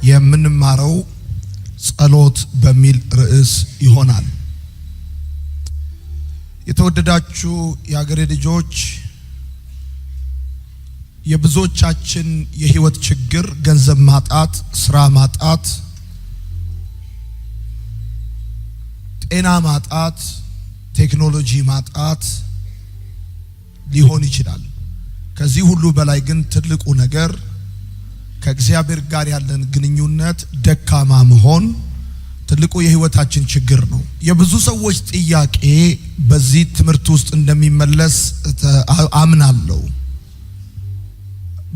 የምንማረው ጸሎት በሚል ርዕስ ይሆናል። የተወደዳችሁ የሀገሬ ልጆች፣ የብዙዎቻችን የህይወት ችግር ገንዘብ ማጣት፣ ስራ ማጣት፣ ጤና ማጣት፣ ቴክኖሎጂ ማጣት ሊሆን ይችላል። ከዚህ ሁሉ በላይ ግን ትልቁ ነገር ከእግዚአብሔር ጋር ያለን ግንኙነት ደካማ መሆን ትልቁ የህይወታችን ችግር ነው። የብዙ ሰዎች ጥያቄ በዚህ ትምህርት ውስጥ እንደሚመለስ አምናለሁ።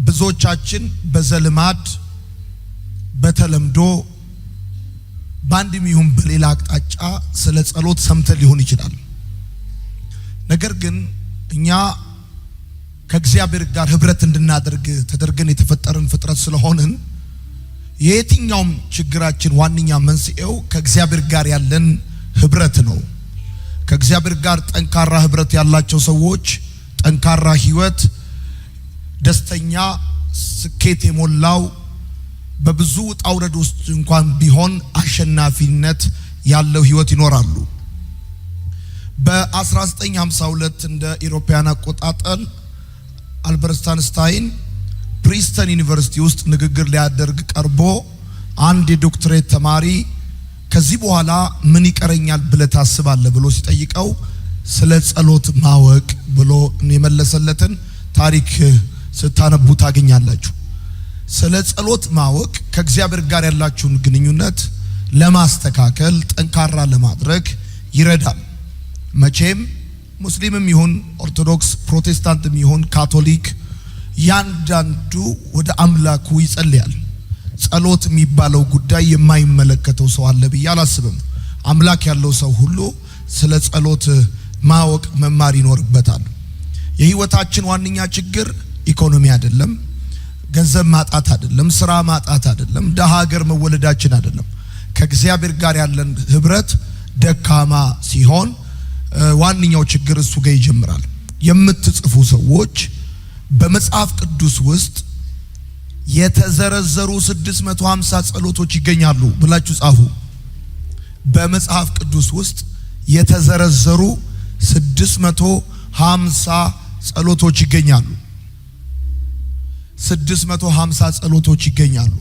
ብዙዎቻችን በዘልማድ በተለምዶ ባንድም ይሁን በሌላ አቅጣጫ ስለ ጸሎት ሰምተን ሊሆን ይችላል። ነገር ግን እኛ ከእግዚአብሔር ጋር ህብረት እንድናደርግ ተደርገን የተፈጠርን ፍጥረት ስለሆንን የየትኛውም ችግራችን ዋነኛ መንስኤው ከእግዚአብሔር ጋር ያለን ህብረት ነው። ከእግዚአብሔር ጋር ጠንካራ ህብረት ያላቸው ሰዎች ጠንካራ ህይወት፣ ደስተኛ፣ ስኬት የሞላው በብዙ ውጣ ውረድ ውስጥ እንኳን ቢሆን አሸናፊነት ያለው ህይወት ይኖራሉ። በ1952 እንደ ኢሮፒያን አቆጣጠር አልበርት አንስታይን ፕሪንስተን ዩኒቨርሲቲ ውስጥ ንግግር ሊያደርግ ቀርቦ አንድ የዶክትሬት ተማሪ ከዚህ በኋላ ምን ይቀረኛል ብለህ ታስባለህ ብሎ ሲጠይቀው ስለ ጸሎት ማወቅ ብሎ የመለሰለትን ታሪክ ስታነቡ ታገኛላችሁ። ስለ ጸሎት ማወቅ ከእግዚአብሔር ጋር ያላችሁን ግንኙነት ለማስተካከል ጠንካራ ለማድረግ ይረዳል። መቼም ሙስሊምም ይሁን ኦርቶዶክስ፣ ፕሮቴስታንትም ይሁን ካቶሊክ ያንዳንዱ ወደ አምላኩ ይጸልያል። ጸሎት የሚባለው ጉዳይ የማይመለከተው ሰው አለ ብዬ አላስብም። አምላክ ያለው ሰው ሁሉ ስለ ጸሎት ማወቅ መማር ይኖርበታል። የህይወታችን ዋነኛ ችግር ኢኮኖሚ አይደለም፣ ገንዘብ ማጣት አይደለም፣ ስራ ማጣት አይደለም፣ ደሃ ሀገር መወለዳችን አይደለም። ከእግዚአብሔር ጋር ያለን ህብረት ደካማ ሲሆን ዋነኛው ችግር እሱ ጋር ይጀምራል። የምትጽፉ ሰዎች በመጽሐፍ ቅዱስ ውስጥ የተዘረዘሩ 650 ጸሎቶች ይገኛሉ ብላችሁ ጻፉ። በመጽሐፍ ቅዱስ ውስጥ የተዘረዘሩ 650 ጸሎቶች ይገኛሉ። 650 ጸሎቶች ይገኛሉ።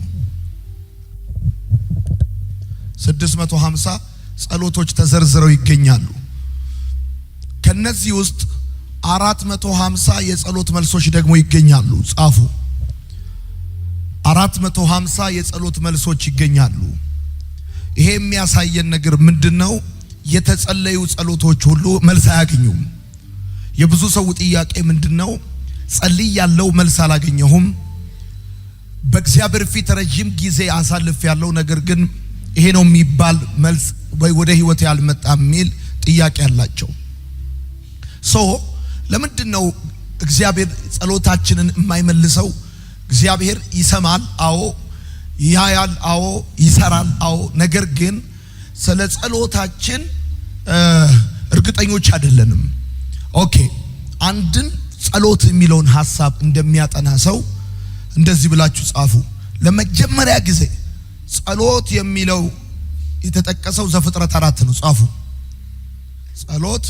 650 ጸሎቶች ተዘርዝረው ይገኛሉ። ከነዚህ ውስጥ 450 የጸሎት መልሶች ደግሞ ይገኛሉ። ጻፉ። 450 የጸሎት መልሶች ይገኛሉ። ይሄ የሚያሳየን ነገር ምንድነው? የተጸለዩ ጸሎቶች ሁሉ መልስ አያገኙም። የብዙ ሰው ጥያቄ ምንድነው? ጸልይ ያለው መልስ አላገኘሁም፣ በእግዚአብሔር ፊት ረጅም ጊዜ አሳልፍ ያለው ነገር ግን ይሄ ነው የሚባል መልስ ወደ ህይወት ያልመጣም የሚል ጥያቄ አላቸው። ለምንድነው እግዚአብሔር ጸሎታችንን የማይመልሰው? እግዚአብሔር ይሰማል፣ አዎ፣ ያያል፣ አዎ፣ ይሰራል፣ አዎ። ነገር ግን ስለ ጸሎታችን እርግጠኞች አይደለንም። ኦኬ፣ አንድን ጸሎት የሚለውን ሐሳብ እንደሚያጠና ሰው እንደዚህ ብላችሁ ጻፉ። ለመጀመሪያ ጊዜ ጸሎት የሚለው የተጠቀሰው ዘፍጥረት 4 ነው። ጻፉ። ጸሎት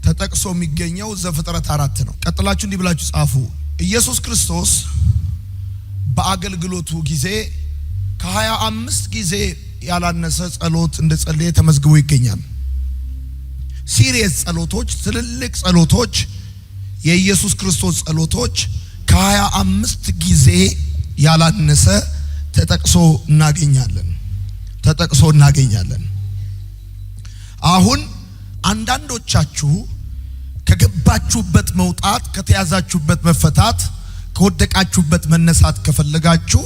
ተጠቅሶ የሚገኘው ዘፍጥረት 4 ነው። ቀጥላችሁ እንዲህ ብላችሁ ጻፉ። ኢየሱስ ክርስቶስ በአገልግሎቱ ጊዜ ከ25 ጊዜ ያላነሰ ጸሎት እንደጸለየ ተመዝግቦ ይገኛል። ሲሪየስ ጸሎቶች፣ ትልልቅ ጸሎቶች፣ የኢየሱስ ክርስቶስ ጸሎቶች ከ25 ጊዜ ያላነሰ ተጠቅሶ እናገኛለን። አሁን አንዳንዶቻችሁ ከገባችሁበት መውጣት፣ ከተያዛችሁበት መፈታት፣ ከወደቃችሁበት መነሳት ከፈለጋችሁ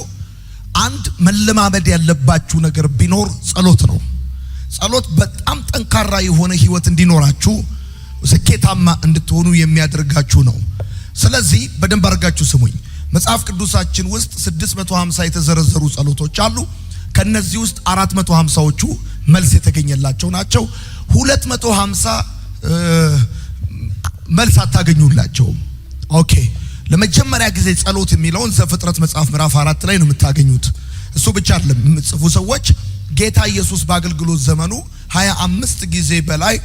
አንድ መለማመድ ያለባችሁ ነገር ቢኖር ጸሎት ነው። ጸሎት በጣም ጠንካራ የሆነ ህይወት እንዲኖራችሁ፣ ስኬታማ እንድትሆኑ የሚያደርጋችሁ ነው። ስለዚህ በደንብ አድርጋችሁ ስሙኝ። መጽሐፍ ቅዱሳችን ውስጥ 650 የተዘረዘሩ ጸሎቶች አሉ። ከነዚህ ውስጥ 450ዎቹ መልስ የተገኘላቸው ናቸው። 250 መልስ አታገኙላቸውም። ኦኬ፣ ለመጀመሪያ ጊዜ ጸሎት የሚለውን ዘፍጥረት መጽሐፍ ምዕራፍ 4 ላይ ነው የምታገኙት። እሱ ብቻ አይደለም የምትጽፉ ሰዎች ጌታ ኢየሱስ በአገልግሎት ዘመኑ 25 ጊዜ በላይ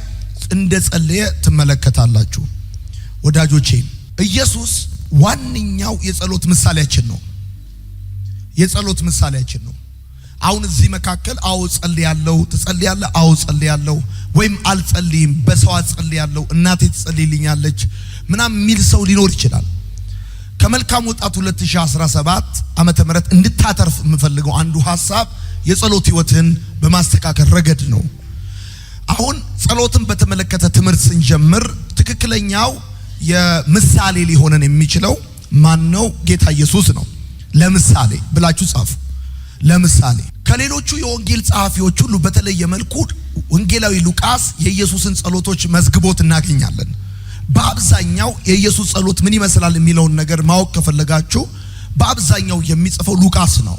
እንደጸለየ ትመለከታላችሁ። ወዳጆቼ ኢየሱስ ዋንኛው የጸሎት ምሳሌያችን ነው። የጸሎት ምሳሌያችን ነው። አሁን እዚህ መካከል አው ጸልያለሁ ትጸልያለህ፣ አው ጸልያለሁ ወይም አልጸልይም፣ በሰው ጸልያለሁ፣ እናቴ ትጸልይልኛለች ምናምን የሚል ሰው ሊኖር ይችላል። ከመልካም ወጣት 2017 ዓመተ ምህረት እንድታተርፍ የምፈልገው አንዱ ሐሳብ የጸሎት ህይወትን በማስተካከል ረገድ ነው። አሁን ጸሎትን በተመለከተ ትምህርት ስንጀምር ትክክለኛው የምሳሌ ሊሆነን የሚችለው ማን ነው? ጌታ ኢየሱስ ነው። ለምሳሌ ብላችሁ ጻፉ። ለምሳሌ ከሌሎቹ የወንጌል ጸሐፊዎች ሁሉ በተለየ መልኩ ወንጌላዊ ሉቃስ የኢየሱስን ጸሎቶች መዝግቦት እናገኛለን። በአብዛኛው የኢየሱስ ጸሎት ምን ይመስላል የሚለውን ነገር ማወቅ ከፈለጋችሁ በአብዛኛው የሚጽፈው ሉቃስ ነው።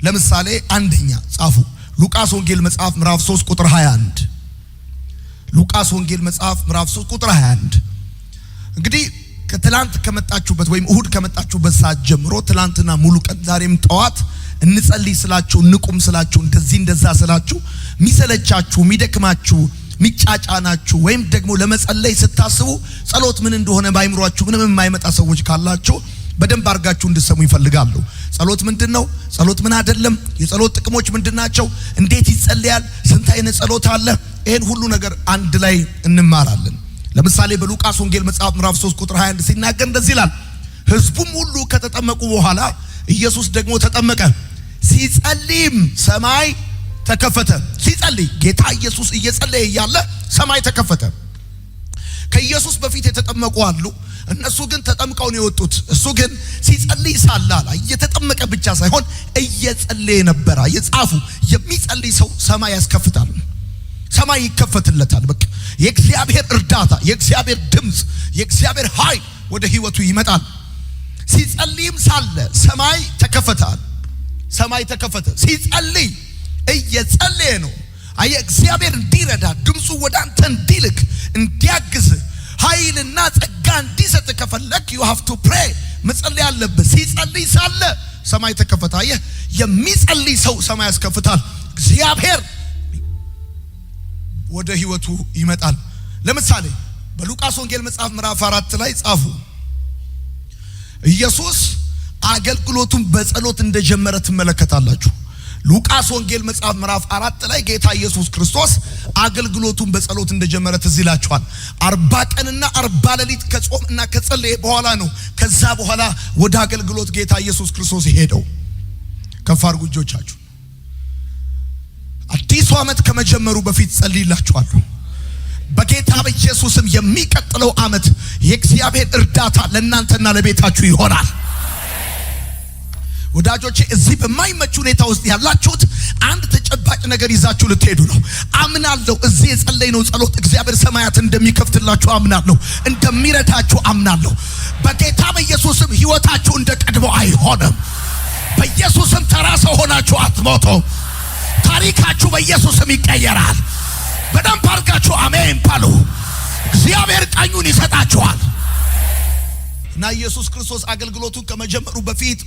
ለምሳሌ አንደኛ ጻፉ። ሉቃስ ወንጌል መጽሐፍ ምዕራፍ 3 ቁጥር 21። ሉቃስ ወንጌል መጽሐፍ ምዕራፍ 3 ቁጥር 21። እንግዲህ ከትላንት ከመጣችሁበት ወይም እሁድ ከመጣችሁበት ሰዓት ጀምሮ ትላንትና ሙሉ ቀን ዛሬም ጠዋት እንጸልይ ስላችሁ እንቁም ስላችሁ እንደዛ ስላችሁ ሚሰለቻችሁ ሚደክማችሁ ሚጫጫናችሁ ወይም ደግሞ ለመጸለይ ስታስቡ ጸሎት ምን እንደሆነ ባይምሯችሁ ምንም የማይመጣ ሰዎች ካላችሁ በደንብ አርጋችሁ እንድሰሙ ይፈልጋሉ። ጸሎት ምንድነው? ጸሎት ምን አይደለም? የጸሎት ጥቅሞች ምንድናቸው? እንዴት ይጸልያል? ስንት አይነት ጸሎት አለ? ይሄን ሁሉ ነገር አንድ ላይ እንማራለን። ለምሳሌ በሉቃስ ወንጌል መጽሐፍ ምዕራፍ 3 ቁጥር 21 ሲናገር እንደዚህ ይላል፣ ሕዝቡም ሁሉ ከተጠመቁ በኋላ ኢየሱስ ደግሞ ተጠመቀ፣ ሲጸልይም ሰማይ ተከፈተ። ሲጸልይ ጌታ ኢየሱስ እየጸለየ ያለ ሰማይ ተከፈተ። ከኢየሱስ በፊት የተጠመቁ አሉ። እነሱ ግን ተጠምቀው ነው የወጡት። እሱ ግን ሲጸልይ ሳላላ እየተጠመቀ ብቻ ሳይሆን እየጸለየ ነበር። የጻፉ የሚጸልይ ሰው ሰማይ ያስከፍታል። ሰማይ ይከፈትለታል። በቃ የእግዚአብሔር እርዳታ፣ የእግዚአብሔር ድምጽ፣ የእግዚአብሔር ኃይል ወደ ህይወቱ ይመጣል። ሲጸልይም ሳለ ሰማይ ተከፈታል። ሰማይ ተከፈተ። ሲጸልይ እየጸለየ ነው። አየ እግዚአብሔር እንዲረዳ ድምጹ ወደ አንተ እንዲልክ እንዲያግዝ ኃይልና ጸጋ እንዲሰጥ ከፈለክ you have to pray መጸለይ አለበት። ሲጸልይ ሳለ ሰማይ ተከፈተ። አየ የሚጸልይ ሰው ሰማይ ያስከፍታል። እግዚአብሔር ወደ ህይወቱ ይመጣል። ለምሳሌ በሉቃስ ወንጌል መጽሐፍ ምዕራፍ 4 ላይ ጻፉ። ኢየሱስ አገልግሎቱን በጸሎት እንደጀመረ ትመለከታላችሁ። ሉቃስ ወንጌል መጽሐፍ ምዕራፍ 4 ላይ ጌታ ኢየሱስ ክርስቶስ አገልግሎቱን በጸሎት እንደጀመረ ትዝ ይላችኋል። 40 ቀንና 40 ሌሊት ከጾምና ከጸለየ በኋላ ነው ከዛ በኋላ ወደ አገልግሎት ጌታ ኢየሱስ ክርስቶስ ሄደው። ከፍ አድርጉ እጆቻችሁ። አዲሱ ዓመት ከመጀመሩ በፊት ጸልይላችኋለሁ። በጌታ በኢየሱስም የሚቀጥለው ዓመት የእግዚአብሔር እርዳታ ለእናንተና ለቤታችሁ ይሆናል። ወዳጆቼ እዚህ በማይመች ሁኔታ ውስጥ ያላችሁት አንድ ተጨባጭ ነገር ይዛችሁ ልትሄዱ ነው። አምናለሁ እዚህ የጸለይነው ጸሎት እግዚአብሔር ሰማያት እንደሚከፍትላችሁ አምናለሁ፣ እንደሚረዳችሁ አምናለሁ። በጌታ በኢየሱስም ህይወታችሁ እንደቀድሞ አይሆንም። በኢየሱስም ተራ ሰው ሆናችሁ አትሞቱም። ታሪካችሁ በኢየሱስም ይቀየራል። በደንብ አድርጋችሁ አሜን ባሉ። እግዚአብሔር ቀኙን ይሰጣችኋል። እና ኢየሱስ ክርስቶስ አገልግሎቱን ከመጀመሩ በፊት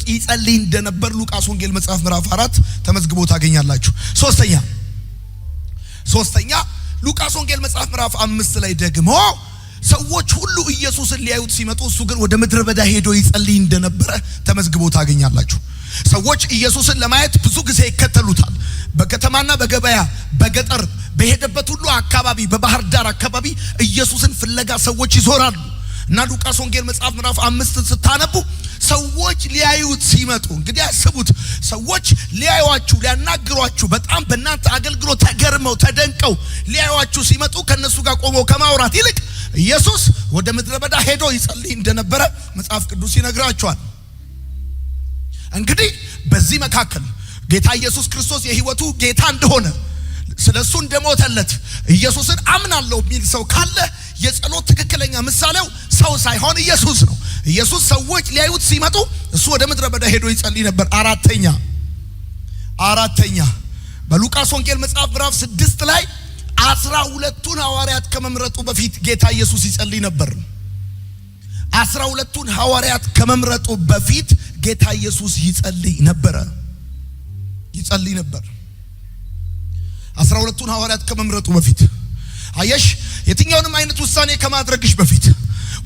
ይጸልይ እንደነበር ሉቃስ ወንጌል መጽሐፍ ምዕራፍ 4 ተመዝግቦ ታገኛላችሁ። ሶስተኛ ሉቃስ ወንጌል መጽሐፍ ምዕራፍ 5 ላይ ደግሞ ሰዎች ሁሉ ኢየሱስን ሊያዩት ሲመጡ እሱ ግን ወደ ምድረ በዳ ሄዶ ይጸልይ እንደነበረ ተመዝግቦ ታገኛላችሁ። ሰዎች ኢየሱስን ለማየት ብዙ ጊዜ ይከተሉታል። በከተማና በገበያ በገጠር በሄደበት ሁሉ አካባቢ በባህር ዳር አካባቢ ኢየሱስን ፍለጋ ሰዎች ይዞራሉ። እና ሉቃስ ወንጌል መጽሐፍ ምዕራፍ 5 ስታነቡ ሰዎች ሊያዩት ሲመጡ እንግዲህ አስቡት፣ ሰዎች ሊያዩአችሁ ሊያናግሯችሁ በጣም በእናንተ አገልግሎት ተገርመው ተደንቀው ሊያዩአችሁ ሲመጡ ከነሱ ጋር ቆመው ከማውራት ይልቅ ኢየሱስ ወደ ምድረ በዳ ሄዶ ይጸልይ እንደነበረ መጽሐፍ ቅዱስ ይነግራቸዋል። እንግዲህ በዚህ መካከል ጌታ ኢየሱስ ክርስቶስ የህይወቱ ጌታ እንደሆነ ስለሱ እንደሞተለት ኢየሱስን አምናለሁ የሚል ሰው ካለ የጸሎት ትክክለኛ ምሳሌው ሰው ሳይሆን ኢየሱስ ነው። ኢየሱስ ሰዎች ሊያዩት ሲመጡ እሱ ወደ ምድረ በዳ ሄዶ ይጸልይ ነበር። አራተኛ በሉቃስ ወንጌል መጽሐፍ ምዕራፍ 6 ላይ 12ቱን ሐዋርያት ከመምረጡ በፊት ጌታ ኢየሱስ ይጸልይ ነበር። 12ቱን ሐዋርያት ከመምረጡ በፊት ጌታ ኢየሱስ ይጸልይ ነበር። ይጸልይ ነበር። 12ቱን ሐዋርያት ከመምረጡ በፊት አየሽ፣ የትኛውንም አይነት ውሳኔ ከማድረግሽ በፊት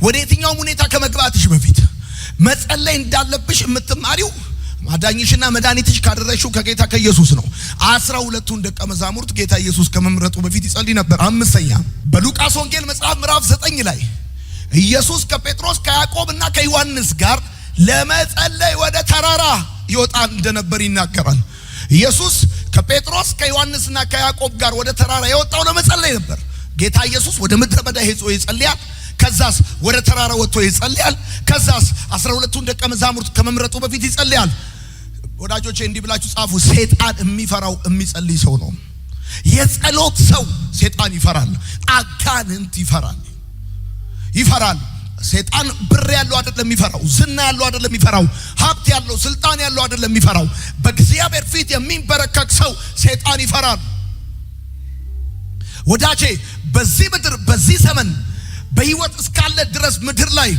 ወደ የትኛውም ሁኔታ ከመግባትሽ በፊት መጸለይ እንዳለብሽ የምትማሪው ማዳኝሽና መድኃኒትሽ ካደረግሽው ከጌታ ከኢየሱስ ነው። 12ቱን ደቀ መዛሙርት ጌታ ኢየሱስ ከመምረጡ በፊት ይጸልይ ነበር። አምስተኛ በሉቃስ ወንጌል መጽሐፍ ምዕራፍ 9 ላይ ኢየሱስ ከጴጥሮስ ከያዕቆብና ከዮሐንስ ጋር ለመጸለይ ወደ ተራራ ይወጣ እንደነበር ይናገራል። ኢየሱስ ከጴጥሮስ ከዮሐንስና ከያዕቆብ ጋር ወደ ተራራ የወጣው ለመጸለይ ነበር። ጌታ ኢየሱስ ወደ ምድረ በዳ ሄዶ ይጸልያል። ከዛስ ወደ ተራራ ወጥቶ ይጸልያል። ከዛስ 12ቱን ደቀ መዛሙርት ከመምረጡ በፊት ይጸልያል። ወዳጆቼ እንዲህ ብላችሁ ጻፉ። ሰይጣን የሚፈራው የሚጸልይ ሰው ነው። የጸሎት ሰው ሰይጣን ይፈራል። አጋንንት ይፈራል። ሰይጣን ብር ያለው አይደለም የሚፈራው፣ ዝና ያለው አይደለም የሚፈራው፣ ሀብት ያለው ስልጣን ያለው አይደለም የሚፈራው። በእግዚአብሔር ፊት የሚንበረከክ ሰው ሰይጣን ይፈራል። ወዳጄ በዚህ ምድር በዚህ ዘመን በህይወት እስካለ ድረስ ምድር ላይ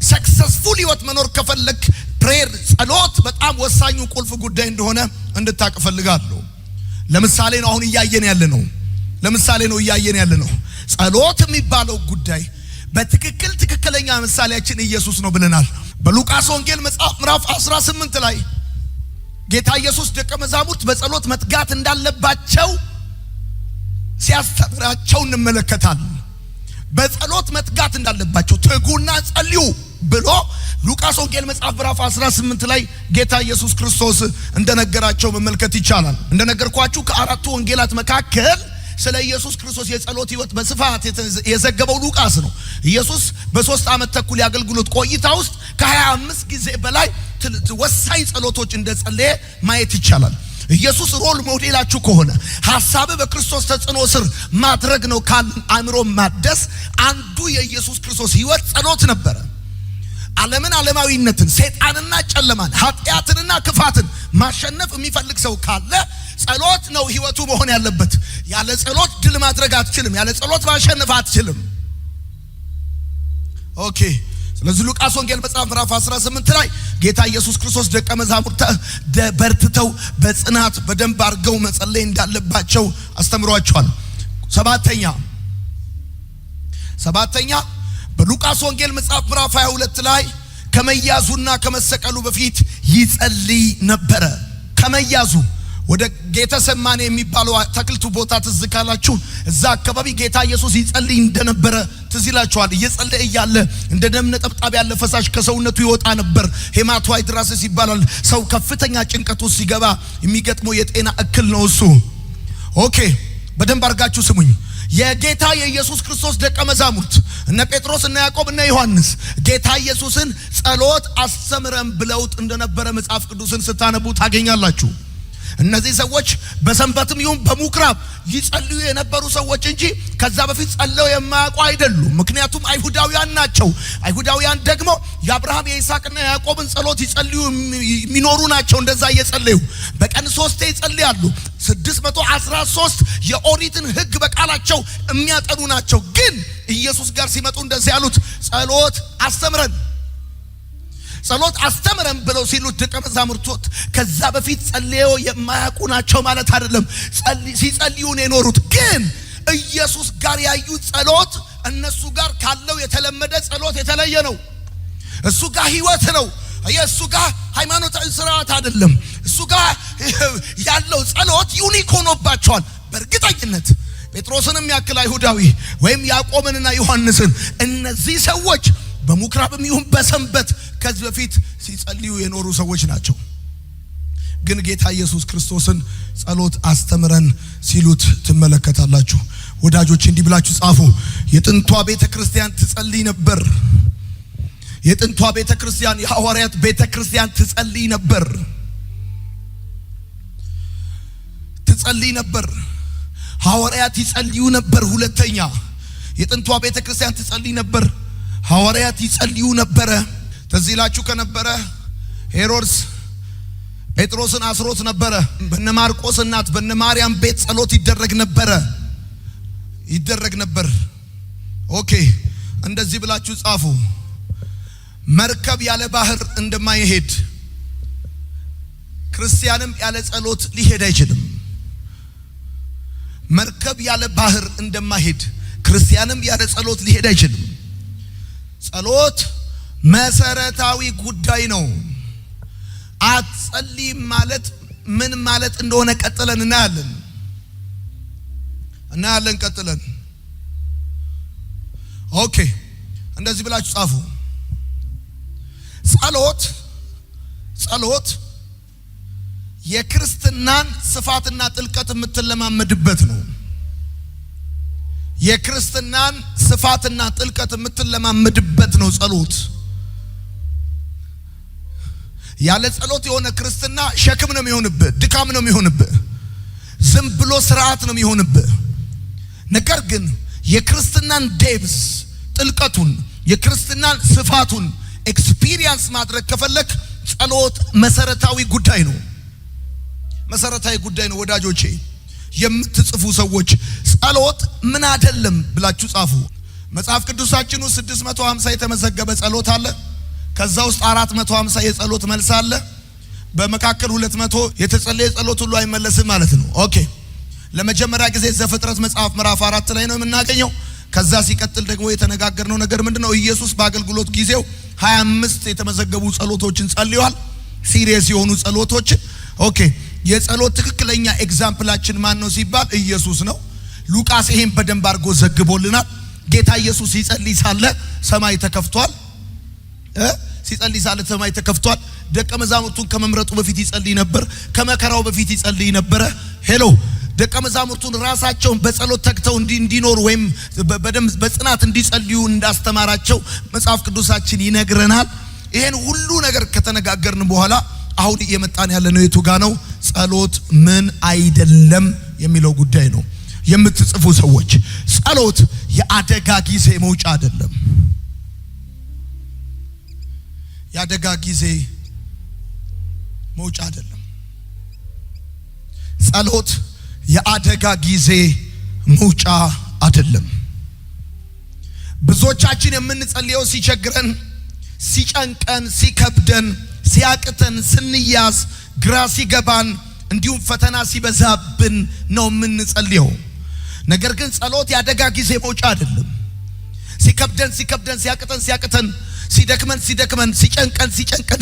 ሰክሰስፉል ህይወት መኖር ከፈለክ ፕሬየር ጸሎት በጣም ወሳኙ ቁልፍ ጉዳይ እንደሆነ እንድታውቅ ፈልጋለሁ። ለምሳሌ ነው አሁን እያየን ያለ ነው። ጸሎት የሚባለው ጉዳይ በትክክል ትክክለኛ ምሳሌያችን ኢየሱስ ነው ብለናል። በሉቃስ ወንጌል መጽሐፍ ምዕራፍ 18 ላይ ጌታ ኢየሱስ ደቀ መዛሙርት በጸሎት መትጋት እንዳለባቸው ሲያስተምራቸው እንመለከታለን። በጸሎት መትጋት እንዳለባቸው ትጉና ጸልዩ ብሎ ሉቃስ ወንጌል መጽሐፍ ምዕራፍ 18 ላይ ጌታ ኢየሱስ ክርስቶስ እንደነገራቸው መመልከት ይቻላል። እንደነገርኳችሁ ከአራቱ ወንጌላት መካከል ስለ ኢየሱስ ክርስቶስ የጸሎት ህይወት በስፋት የዘገበው ሉቃስ ነው። ኢየሱስ በ3 ዓመት ተኩል ያገልግሎት ቆይታ ውስጥ ከ25 ጊዜ በላይ ወሳኝ ጸሎቶች እንደጸለየ ማየት ይቻላል። ኢየሱስ ሮል ሞዴላችሁ ከሆነ ሐሳብ በክርስቶስ ተጽዕኖ ስር ማድረግ ነው ካልን አእምሮ ማደስ አንዱ የኢየሱስ ክርስቶስ ህይወት ጸሎት ነበረ። ዓለምን፣ ዓለማዊነትን፣ ሰይጣንና ጨለማን፣ ኃጢአትንና ክፋትን ማሸነፍ የሚፈልግ ሰው ካለ ጸሎት ነው ህይወቱ መሆን ያለበት። ያለ ጸሎት ድል ማድረግ አትችልም። ያለ ጸሎት ማሸነፍ አትችልም። ኦኬ። ስለዚህ ሉቃስ ወንጌል መጽሐፍ ምዕራፍ 18 ላይ ጌታ ኢየሱስ ክርስቶስ ደቀ መዛሙርት በርትተው በጽናት በደንብ አድርገው መጸለይ እንዳለባቸው አስተምሯቸዋል። ሰባተኛ በሉቃስ ወንጌል መጽሐፍ ምዕራፍ 22 ላይ ከመያዙና ከመሰቀሉ በፊት ይጸልይ ነበረ። ከመያዙ ወደ ጌተሰማኔ የሚባለው አትክልቱ ቦታ ትዝ ካላችሁ እዛ አካባቢ ጌታ ኢየሱስ ይጸልይ እንደነበረ ትዝ ይላችኋል። እየጸለየ እያለ እንደ ደም ነጠብጣብ ያለ ፈሳሽ ከሰውነቱ ይወጣ ነበር። ሄማቶሃይድራሲስ ይባላል። ሰው ከፍተኛ ጭንቀት ውስጥ ሲገባ የሚገጥመው የጤና እክል ነው እሱ። ኦኬ፣ በደንብ አድርጋችሁ ስሙኝ። የጌታ የኢየሱስ ክርስቶስ ደቀ መዛሙርት እነ ጴጥሮስ እና ያዕቆብ እና ዮሐንስ ጌታ ኢየሱስን ጸሎት አስተምረን ብለውት እንደነበረ መጽሐፍ ቅዱስን ስታነቡ ታገኛላችሁ። እነዚህ ሰዎች በሰንበትም ይሁን በሙክራብ ይጸልዩ የነበሩ ሰዎች እንጂ ከዛ በፊት ጸልየው የማያውቁ አይደሉም። ምክንያቱም አይሁዳውያን ናቸው። አይሁዳውያን ደግሞ የአብርሃም የይስሐቅና የያዕቆብን ጸሎት ይጸልዩ የሚኖሩ ናቸው። እንደዛ እየጸለዩ በቀን 3 ይጸልያሉ። 613 የኦሪትን ሕግ በቃላቸው የሚያጠኑ ናቸው። ግን ኢየሱስ ጋር ሲመጡ እንደዚህ ያሉት ጸሎት አስተምረን ብለው ሲሉት ደቀ መዛሙርቶች ከዛ በፊት ጸልየው የማያውቁ ናቸው ማለት አይደለም። ሲጸልዩ ነው የኖሩት። ግን ኢየሱስ ጋር ያዩት ጸሎት እነሱ ጋር ካለው የተለመደ ጸሎት የተለየ ነው። እሱ ጋር ህይወት ነው። እሱ ጋር ሃይማኖታዊ ስርዓት አይደለም። እሱ ጋር ያለው ጸሎት ዩኒክ ሆኖባቸዋል። በእርግጠኝነት ጴጥሮስንም ያክል አይሁዳዊ ወይም ያዕቆብንና ዮሐንስን እነዚህ ሰዎች በሙክራብም ይሁን በሰንበት ከዚህ በፊት ሲጸልዩ የኖሩ ሰዎች ናቸው። ግን ጌታ ኢየሱስ ክርስቶስን ጸሎት አስተምረን ሲሉት ትመለከታላችሁ። ወዳጆች እንዲህ ብላችሁ ጻፉ። የጥንቷ ቤተክርስቲያን ትጸልይ ነበር። የጥንቷ ቤተክርስቲያን የሐዋርያት ቤተክርስቲያን ትጸልይ ነበር። ሐዋርያት ይጸልዩ ነበር። ሁለተኛ የጥንቷ ቤተክርስቲያን ትጸልይ ነበር። ሐዋርያት ይጸልዩ ነበረ። ተዚህ ላችሁ ከነበረ ሄሮድስ ጴጥሮስን አስሮት ነበረ። በነ ማርቆስ እናት በነ ማርያም ቤት ጸሎት ይደረግ ነበር። ኦኬ፣ እንደዚህ ብላችሁ ጻፉ። መርከብ ያለ ባህር እንደማይሄድ ክርስቲያንም ያለ ጸሎት ሊሄድ አይችልም። መርከብ ያለ ባህር እንደማይሄድ ክርስቲያንም ያለ ጸሎት ሊሄድ አይችልም። ጸሎት መሰረታዊ ጉዳይ ነው። አትጸልይም ማለት ምን ማለት እንደሆነ ቀጥለን እናያለን። ቀጥለን ኦኬ፣ እንደዚህ ብላችሁ ጻፉ። ጸሎት የክርስትናን ስፋትና ጥልቀት የምትለማመድበት ነው። የክርስትናን ስፋትና ጥልቀት የምትለማመድበት ነው ጸሎት። ያለ ጸሎት የሆነ ክርስትና ሸክም ነው የሚሆንብህ፣ ድካም ነው የሚሆንብህ፣ ዝም ብሎ ስርዓት ነው የሚሆንብህ። ነገር ግን የክርስትናን ዴፕስ ጥልቀቱን፣ የክርስትናን ስፋቱን ኤክስፒሪየንስ ማድረግ ከፈለክ ጸሎት መሰረታዊ ጉዳይ ነው። መሰረታዊ ጉዳይ ነው ወዳጆቼ። የምትጽፉ ሰዎች ጸሎት ምን አይደለም ብላችሁ ጻፉ። መጽሐፍ ቅዱሳችን ውስጥ 650 የተመዘገበ ጸሎት አለ። ከዛ ውስጥ 450 የጸሎት መልስ አለ። በመካከል 200 የተጸለየ ጸሎት ሁሉ አይመለስም ማለት ነው። ኦኬ፣ ለመጀመሪያ ጊዜ ዘፍጥረት መጽሐፍ ምዕራፍ 4 ላይ ነው የምናገኘው። ከዛ ሲቀጥል ደግሞ የተነጋገርነው ነገር ምንድነው? ኢየሱስ በአገልግሎት ጊዜው 25 የተመዘገቡ ጸሎቶችን ጸልዩዋል። ሲሪየስ የሆኑ ጸሎቶችን። ኦኬ፣ የጸሎት ትክክለኛ ኤግዛምፕላችን ማን ነው ሲባል ኢየሱስ ነው። ሉቃስ ይሄን በደንብ አድርጎ ዘግቦልናል። ጌታ ኢየሱስ ሲጸልይ ሳለ ሰማይ ተከፍቷል። ሲጸልይ ሳለ ሰማይ ተከፍቷል። ደቀ መዛሙርቱን ከመምረጡ በፊት ይጸልይ ነበር። ከመከራው በፊት ይጸልይ ነበር። ሄሎ፣ ደቀ መዛሙርቱን ራሳቸውን በጸሎት ተግተው እንዲኖሩ ወይም በደንብ በጽናት እንዲጸልዩ እንዳስተማራቸው መጽሐፍ ቅዱሳችን ይነግረናል። ይሄን ሁሉ ነገር ከተነጋገርን በኋላ አሁን እየመጣን ያለነው የቱ ጋ ነው? ጸሎት ምን አይደለም የሚለው ጉዳይ ነው። የምትጽፉ ሰዎች ጸሎት የአደጋ ጊዜ መውጫ አይደለም። የአደጋ ጊዜ መውጫ አይደለም። ጸሎት የአደጋ ጊዜ መውጫ አይደለም። ብዙዎቻችን የምንጸልየው ሲቸግረን፣ ሲጨንቀን፣ ሲከብደን፣ ሲያቅተን፣ ስንያዝ፣ ግራ ሲገባን፣ እንዲሁም ፈተና ሲበዛብን ነው የምንጸልየው። ነገር ግን ጸሎት የአደጋ ጊዜ መውጫ አይደለም። ሲከብደን፣ ሲያቅተን፣ ሲደክመን፣ ሲጨንቀን፣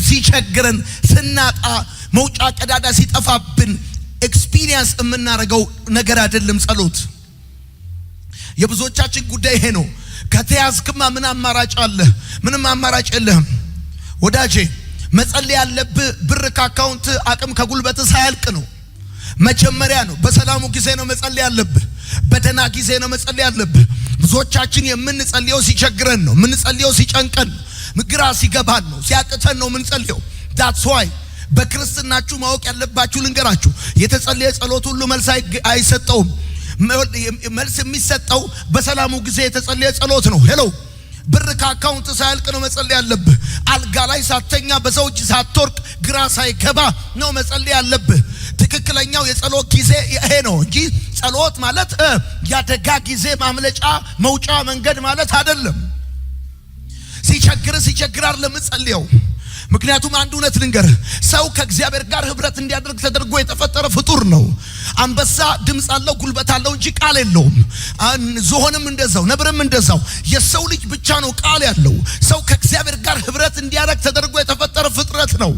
ሲቸግረን፣ ስናጣ፣ መውጫ ቀዳዳ ሲጠፋብን ኤክስፒሪየንስ የምናደርገው ነገር አይደለም ጸሎት። የብዙዎቻችን ጉዳይ ይሄ ነው። ከተያዝክማ ምን አማራጭ አለ? ምንም አማራጭ የለህም ወዳጄ። መጸለይ ያለብህ ብር ከአካውንት አቅም ከጉልበት ሳያልቅ ነው። መጀመሪያ ነው። በሰላሙ ጊዜ ነው መጸለይ ያለብህ። በደና ጊዜ ነው መጸለይ ያለብህ። ብዙዎቻችን የምንጸልየው ሲቸግረን ነው። የምንጸልየው ሲጨንቀን፣ ግራ ሲገባን ነው፣ ሲያቅተን ነው የምንጸልየው። that's why በክርስትናችሁ ማወቅ ያለባችሁ ልንገራችሁ፣ የተጸለየ ጸሎት ሁሉ መልስ አይሰጠውም። መልስ የሚሰጠው በሰላሙ ጊዜ የተጸለየ ጸሎት ነው። ሄሎ፣ ብር ከአካውንት ሳያልቅ ነው መጸለይ ያለብህ። አልጋ ላይ ሳተኛ፣ በሰው እጅ ሳትወርቅ፣ ግራ ሳይገባ ነው መጸለይ ያለብህ። ትክክለኛው የጸሎት ጊዜ ይሄ ነው እንጂ ጸሎት ማለት ያደጋ ጊዜ ማምለጫ መውጫ መንገድ ማለት አይደለም። ሲቸግር ለምጸልየው። ምክንያቱም አንድ እውነት ልንገርህ፣ ሰው ከእግዚአብሔር ጋር ህብረት እንዲያደርግ ተደርጎ የተፈጠረ ፍጡር ነው። አንበሳ ድምጽ አለው፣ ጉልበት አለው እንጂ ቃል የለውም። ዝሆንም እንደዛው፣ ነብርም እንደዛው። የሰው ልጅ ብቻ ነው ቃል ያለው። ሰው ከእግዚአብሔር ጋር ህብረት እንዲያደርግ ተደርጎ የተፈጠረ ፍጥረት ነው።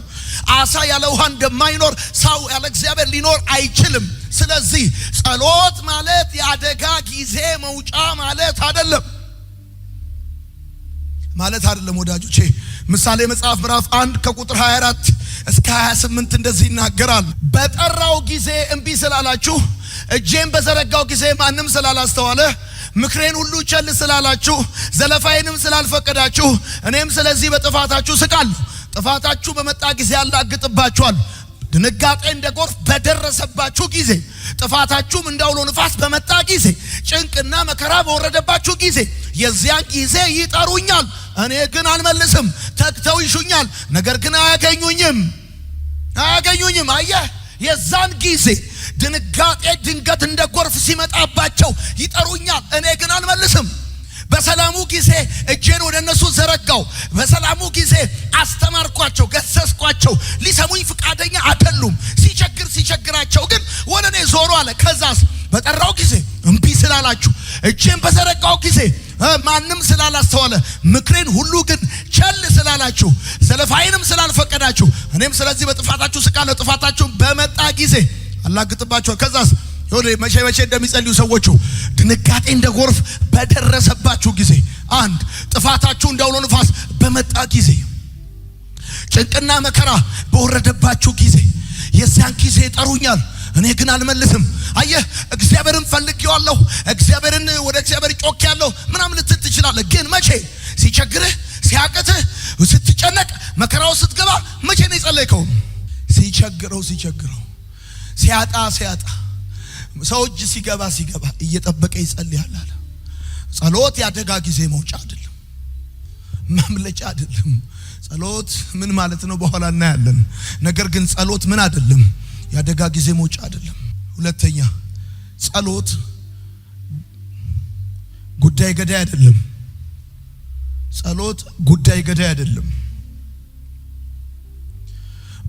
አሳ ያለ ውሃ እንደማይኖር ሰው ያለ እግዚአብሔር ሊኖር አይችልም። ስለዚህ ጸሎት ማለት የአደጋ ጊዜ መውጫ ማለት አይደለም ወዳጆቼ። ምሳሌ መጽሐፍ ምዕራፍ 1 ከቁጥር 24 እስከ 28 እንደዚህ ይናገራል። በጠራው ጊዜ እምቢ ስላላችሁ፣ እጄን በዘረጋው ጊዜ ማንም ስላላስተዋለ፣ ምክሬን ሁሉ ቸል ስላላችሁ፣ ዘለፋዬንም ስላልፈቀዳችሁ፣ እኔም ስለዚህ በጥፋታችሁ ስቃለሁ። ጥፋታችሁ በመጣ ጊዜ ያላግጥባችኋል። ድንጋጤ እንደ ጎርፍ በደረሰባችሁ ጊዜ፣ ጥፋታችሁም እንዳውሎ ንፋስ በመጣ ጊዜ፣ ጭንቅና መከራ በወረደባችሁ ጊዜ፣ የዚያን ጊዜ ይጠሩኛል፣ እኔ ግን አልመልስም። ተግተው ይሹኛል፣ ነገር ግን አያገኙኝም። አየህ፣ የዛን ጊዜ ድንጋጤ ድንገት እንደ ጎርፍ ሲመጣባቸው ይጠሩኛል፣ እኔ ግን አልመልስም። በሰላሙ ጊዜ እጄን ወደ እነሱ ዘረጋው። በሰላሙ ጊዜ አስተማርኳቸው፣ ገሰስኳቸው። ሊሰሙኝ ፍቃደኛ አይደሉም። እጄን በዘረጋው ጊዜ ማንም ስላላስተዋለ ምክሬን ሁሉ ግን ቸል ስላላችሁ ዘለፋዬንም ስላልፈቀዳችሁ እኔም ስለዚህ በጥፋታችሁ ስቃለሁ። ጥፋታችሁ በመጣ ጊዜ አላግጥባችሁ። ከዛስ መቼ እንደሚጸልዩ ሰዎቹ ድንጋጤ እንደ ጎርፍ በደረሰባችሁ ጊዜ፣ አንድ ጥፋታችሁ እንዳውሎ ንፋስ በመጣ ጊዜ፣ ጭንቅና መከራ በወረደባችሁ ጊዜ የዚያን ጊዜ ይጠሩኛል፣ እኔ ግን አልመልስም። አየህ እግዚአብሔርን ፈልጌዋለሁ፣ እግዚአብሔርን ወደ እግዚአብሔር ጮኬያለሁ ምናምን ልትል ትችላለህ። ግን መቼ? ሲቸግርህ፣ ሲያቅትህ፣ ስትጨነቅ፣ መከራው ስትገባ መቼ ነው የጸለይከው? ሲቸግረው ሲያጣ ሰው እጅ ሲገባ እየጠበቀ ይጸልያል አለ። ጸሎት ያደጋ ጊዜ መውጫ አይደለም፣ ማምለጫ አይደለም። ጸሎት ምን ማለት ነው በኋላ እናያለን። ነገር ግን ጸሎት ምን አይደለም? ያደጋ ጊዜ መውጫ አይደለም። ሁለተኛ ጸሎት ጉዳይ ገዳይ አይደለም። ጸሎት ጉዳይ ገዳይ አይደለም።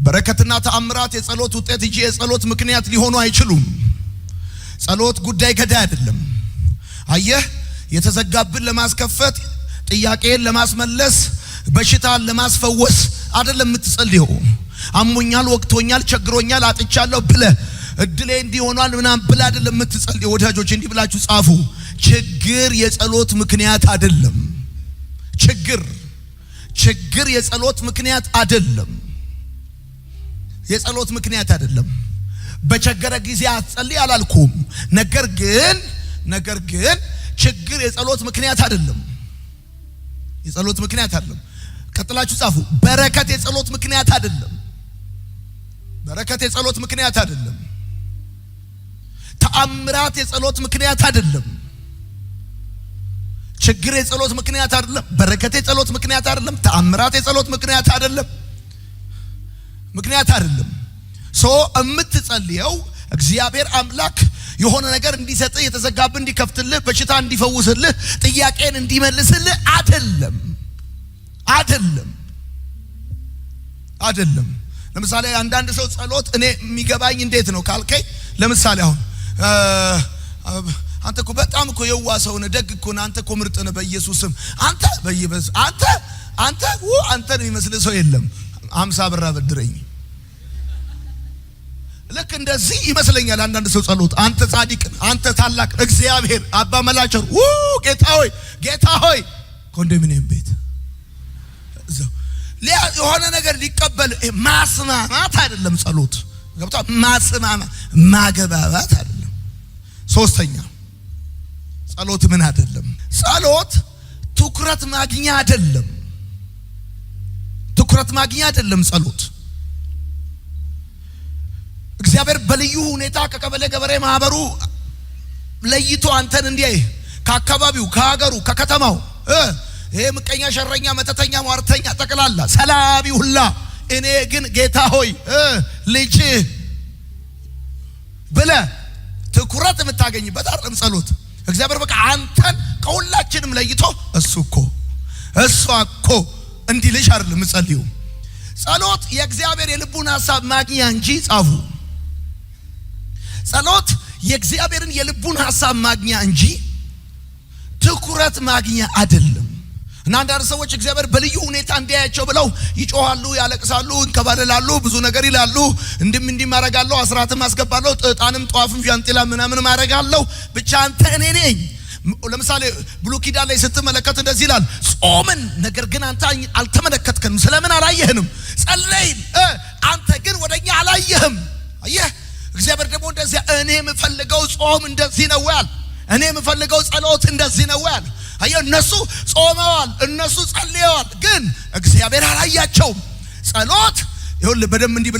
በረከትና ተአምራት የጸሎት ውጤት እንጂ የጸሎት ምክንያት ሊሆኑ አይችሉም። ጸሎት ጉዳይ ገዳይ አይደለም። አየህ የተዘጋብን ለማስከፈት፣ ጥያቄን ለማስመለስ፣ በሽታን ለማስፈወስ አይደለም የምትጸልየው። አሞኛል፣ ወቅቶኛል፣ ቸግሮኛል፣ አጥቻለሁ ብለ እድሌ እንዲሆናል ምናምን ብለ አይደለም የምትጸልየው። ወዳጆች እንዲህ ብላችሁ ጻፉ። ችግር የጸሎት ምክንያት አይደለም። ችግር የጸሎት ምክንያት አይደለም። የጸሎት ምክንያት አይደለም። በቸገረ ጊዜ አትጸልይ አላልኩም። ነገር ግን ችግር የጸሎት ምክንያት አይደለም። የጸሎት ምክንያት አይደለም። ቀጥላችሁ ጻፉ። በረከት የጸሎት ምክንያት አይደለም። በረከት የጸሎት ምክንያት አይደለም። ተአምራት የጸሎት ምክንያት አይደለም። ችግር የጸሎት ምክንያት አይደለም። በረከት የጸሎት ምክንያት አይደለም። ተአምራት የጸሎት ምክንያት አይደለም። እምትጸልየው እግዚአብሔር አምላክ የሆነ ነገር እንዲሰጥህ፣ የተዘጋብህ እንዲከፍትልህ፣ በሽታ እንዲፈውስልህ፣ ጥያቄን እንዲመልስልህ አይደለም። ለምሳሌ አንዳንድ ሰው ጸሎት እኔ የሚገባኝ እንዴት ነው ካልከኝ፣ ለምሳሌ አሁን አንተ እኮ በጣም እኮ የዋ ሰው ነህ፣ ደግ እኮ ነህ፣ አንተ እኮ ምርጥ ነህ በኢየሱስ ስም፣ አንተን የሚመስል ሰው የለም፣ 50 ብር አበድረኝ። ልክ እንደዚህ ይመስለኛል አንዳንድ ሰው ጸሎት። አንተ ጻድቅ፣ አንተ ታላቅ እግዚአብሔር አባ መላቸር ጌታ ሆይ ኮንዶሚኒየም ቤት የሆነ ነገር ሊቀበል ማስማማት አይደለም ጸሎት። ገብታ ማገባባት አይደለም። ሶስተኛ ጸሎት ምን አይደለም? ጸሎት ትኩረት ማግኛ አይደለም። ጸሎት እግዚአብሔር በልዩ ሁኔታ ከቀበሌ ገበሬ ማህበሩ ለይቶ አንተን እንዲያይ፣ ከአካባቢው፣ ከሀገሩ፣ ከከተማው ይሄ ምቀኛ፣ ሸረኛ፣ መተተኛ፣ ሟርተኛ ጠቅላላ ሰላቢ ሁላ እኔ ግን ጌታ ሆይ ልጅ ብለ ትኩረት የምታገኝበት አይደለም ጸሎት። እግዚአብሔር በቃ አንተን ከሁላችንም ለይቶ እሷ እኮ እንዲልሽ አይደለም ጸልዩ። ጸሎት የእግዚአብሔር የልቡን ሐሳብ ማግኛ እንጂ ጻፉ። ጸሎት የእግዚአብሔርን የልቡን ሐሳብ ማግኛ እንጂ ትኩረት ማግኛ አይደለም። እና አንዳንድ ሰዎች እግዚአብሔር በልዩ ሁኔታ እንዲያያቸው ብለው ይጮሃሉ፣ ያለቅሳሉ፣ እንከባለላሉ፣ ብዙ ነገር ይላሉ። እንዲህ ማረጋለሁ፣ አስራትም አስገባለሁ፣ ዕጣንም ጧፍም ጃንጥላ ምናምን ማረጋለሁ፣ ብቻ አንተ እኔ ነኝ። ለምሳሌ ብሉይ ኪዳን ላይ ስትመለከት እንደዚህ ይላል፣ ጾምን፣ ነገር ግን አንተ አልተመለከትከንም። ስለምን አላየህንም? ጸለይን፣ አንተ ግን ወደኛ አላየህም። አየህ እግዚአብሔር ደግሞ እንደዚህ እኔ የምፈልገው ጾም እንደዚህ ነው ያል፣ እኔ የምፈልገው ጸሎት እንደዚህ ነው ያል። አየህ እነሱ ጾመዋል፣ እነሱ ጸልየዋል፣ ግን እግዚአብሔር አላያቸውም። ጸሎት ይኸውልህ በደንብ እንዲህ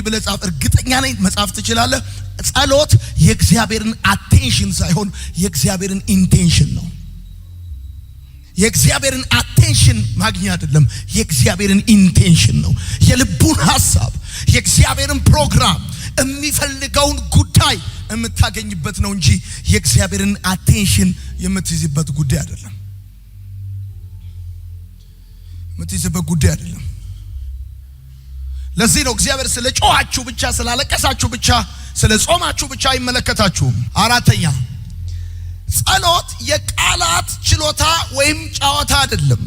ብለህ ጻፍ። እርግጠኛ ነኝ መጻፍ ትችላለህ። ጸሎት የእግዚአብሔርን አቴንሽን ሳይሆን የእግዚአብሔርን ኢንቴንሽን ነው። የእግዚአብሔርን አቴንሽን ማግኘት አይደለም፣ የእግዚአብሔርን ኢንቴንሽን ነው። የልቡን ሐሳብ፣ የእግዚአብሔርን ፕሮግራም፣ የሚፈልገውን ጉዳይ የምታገኝበት ነው እንጂ የእግዚአብሔርን አቴንሽን የምትይዝበት ጉዳይ አይደለም። ለዚህ ነው እግዚአብሔር ስለ ጮኻችሁ ብቻ፣ ስላለቀሳችሁ ብቻ፣ ስለ ጾማችሁ ብቻ አይመለከታችሁም። አራተኛ ጸሎት የቃላት ችሎታ ወይም ጨዋታ አይደለም።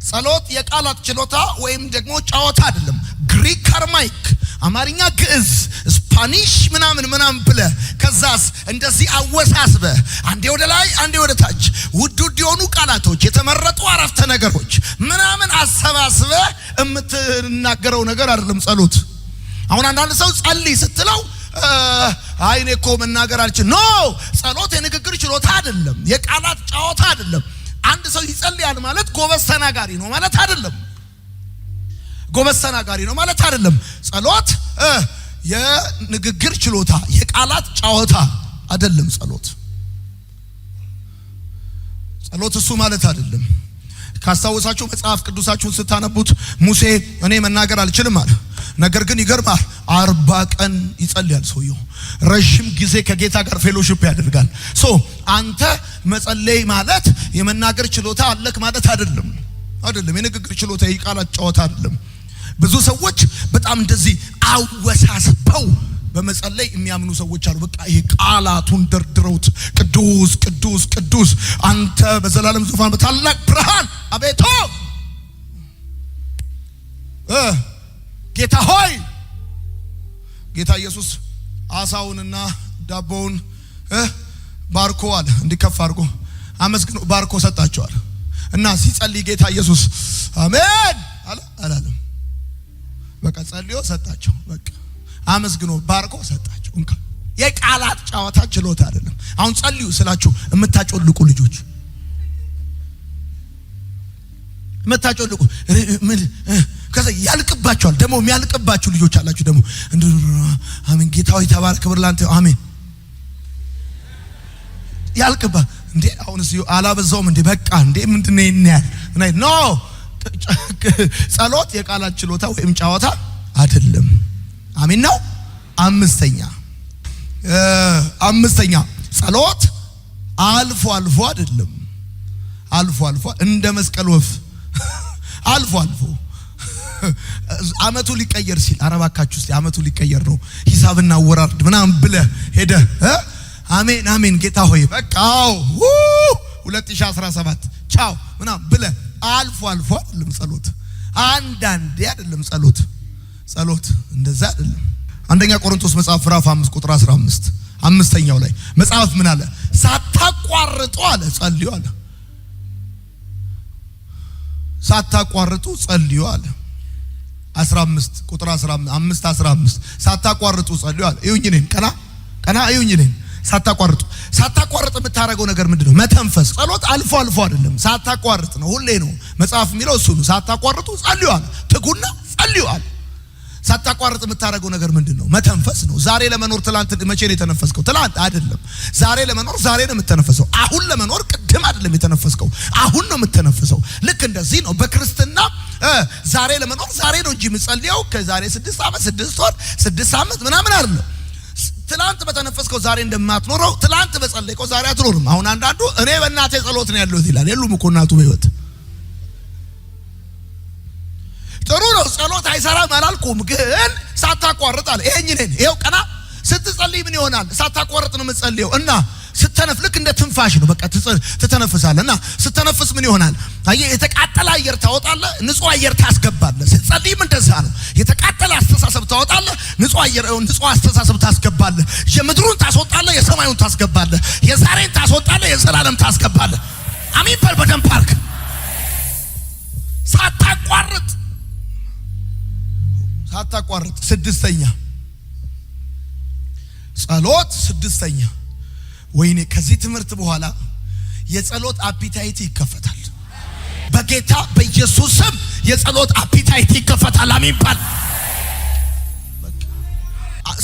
ጸሎት የቃላት ችሎታ ወይም ደግሞ ጨዋታ አይደለም። ግሪክ አርማይክ፣ አማርኛ ግዕዝ፣ ስፓኒሽ ምናምን ብለ ከዛስ እንደዚህ አወሳስበ አንዴ ወደ ላይ አንዴ ወደ ታች ውድ የሆኑ ቃላቶች የተመረጡ አረፍተ ነገሮች ምናምን አሰባስበ የምትናገረው ነገር አይደለም ጸሎት። አሁን አንዳንድ ሰው ጸልይ ስትለው አይኔ እኮ መናገር አልችል። ኖ ጸሎት የንግግር ችሎታ አይደለም፣ የቃላት ጨዋታ አይደለም። አንድ ሰው ይጸልያል ማለት ጎበዝ ተናጋሪ ነው ማለት አይደለም። ጎበዝ ተናጋሪ ነው ማለት አይደለም። ጸሎት የንግግር ችሎታ የቃላት ጨዋታ አይደለም። ጸሎት እሱ ማለት አይደለም። ካስታወሳችሁ መጽሐፍ ቅዱሳችሁን ስታነቡት ሙሴ እኔ መናገር አልችልም አለ። ነገር ግን ይገርማል 40 ቀን ይጸልያል ሰውየው። ረጅም ጊዜ ከጌታ ጋር ፌሎሺፕ ያደርጋል። አንተ መጸለይ ማለት የመናገር ችሎታ አለክ ማለት አይደለም። የንግግር ችሎታ የቃላት ጨዋታ አይደለም። ብዙ ሰዎች በጣም እንደዚህ አወሳስበው በመጸለይ የሚያምኑ ሰዎች አሉ። በቃ ይሄ ቃላቱን ደርድረውት ቅዱስ ቅዱስ ቅዱስ አንተ በዘላለም ዙፋን በታላቅ ብርሃን አቤቱ ጌታ ሆይ። ጌታ ኢየሱስ አሳውንና ዳቦውን ባርኮ አለ እንዲከፍ አድርጎ አመስግኖ ባርኮ ሰጣቸዋል። እና ሲጸልይ ጌታ ኢየሱስ አሜን አላለም። በቃ ጸልዮ ሰጣቸው። በቃ አመስግኖ ባርኮ ሰጣቸው። እንካ የቃላት ጨዋታ ችሎታ አይደለም። አሁን ጸልዩ ስላችሁ የምታጮልቁ ልጆች የምታጮልቁ ምን ከዛ ያልቅባችኋል። ደግሞ የሚያልቅባችሁ ልጆች አላችሁ። ደግሞ አሜን ጌታ ሆይ ተባረክ ክብር ላንተ አሜን ያልቅባ እንዴ አሁንስ አላበዛውም እንዴ በቃ እንዴ ምንድነው ይናል ኖ ጸሎት የቃላት ችሎታ ወይም ጨዋታ አይደለም። አሜን ነው። አምስተኛ ጸሎት አልፎ አይደለም። አልፎ እንደ መስቀል ወፍ አልፎ አመቱ ሊቀየር ሲል አረባካችሁ እስቲ አመቱ ሊቀየር ነው ሂሳብና ወራርድ ምናምን ብለ ሄደ አሜን ጌታ ሆይ በቃው 2017 ቻው ምናምን ብለ አልፎ አይደለም ጸሎት። አንዳንዴ አይደለም ጸሎት እንደዛ አይደለም። አንደኛ ቆሮንቶስ መጽሐፍ ምዕራፍ 5 ቁጥር 15 አምስተኛው ላይ መጽሐፍ ምን አለ? ሳታቋርጡ አለ ጸልዩ አለ። ሳታቋርጡ ጸልዩ አለ። 15 ቁጥር 15 ሳታቋርጡ ጸልዩ አለ። እዩኝ ነኝ ቀና እዩኝ ነኝ። ሳታቋርጥ የምታረገው ነገር ምንድነው? መተንፈስ። ጸሎት አልፎ አይደለም፣ ሳታቋርጥ ነው፣ ሁሌ ነው። መጽሐፍ የሚለው እሱ ነው። ሳታቋርጡ ጸልዩ አለ። ትጉና ጸልዩ አለ። ሳታቋርጥ የምታረገው ነገር ምንድነው? መተንፈስ ነው። ዛሬ ለመኖር ትላንት መቼ ነው የተነፈስከው? ትላንት አይደለም። ዛሬ ለመኖር ዛሬ ነው የምትተነፈሰው። አሁን ለመኖር ቅድም አይደለም የተነፈስከው፣ አሁን ነው የምትተነፈሰው። ልክ እንደዚህ ነው በክርስትና ዛሬ ለመኖር ዛሬ ነው እንጂ የምጸልየው ከዛሬ 6 ዓመት 6 ወር 6 ዓመት ምናምን አይደለም። ትላንት በተነፈስከው ዛሬ እንደማትኖረው ትላንት በጸለይከው ዛሬ አትኖርም። አሁን አንዳንዱ እኔ በእናቴ ጸሎት ነው ያለሁት ይላል። የሉም እኮ እናቱ በህይወት። ጥሩ ነው ጸሎት አይሰራም አላልኩም፣ ግን ሳታቋርጥ አለ። ይሄው ቀና ስትጸልይ ምን ይሆናል? ሳታቋርጥ ነው የምትጸልየው እና ስትተነፍ ልክ እንደ ትንፋሽ ነው። በቃ ትተነፍሳለህ እና ስትተነፍስ ምን ይሆናል? አየህ የተቃጠለ አየር ታወጣለህ፣ ንጹህ አየር ታስገባለህ። ስትጸልይም እንደዛ ነው። የተቃጠለ አስተሳሰብ ታወጣለህ፣ ንጹህ አስተሳሰብ ታስገባለህ። የምድሩን ታስወጣለህ፣ የሰማዩን ታስገባለህ። የዛሬን ታስወጣለህ፣ የዘላለም ታስገባለህ። አሜን በል በደንብ ፓርክ ሳታቋርጥ። ስድስተኛ ጸሎት ስድስተኛ ወይኔ ከዚህ ትምህርት በኋላ የጸሎት አፒታይት ይከፈታል። በጌታ በኢየሱስ ስም የጸሎት አፒታይት ይከፈታል። አሜን ባል።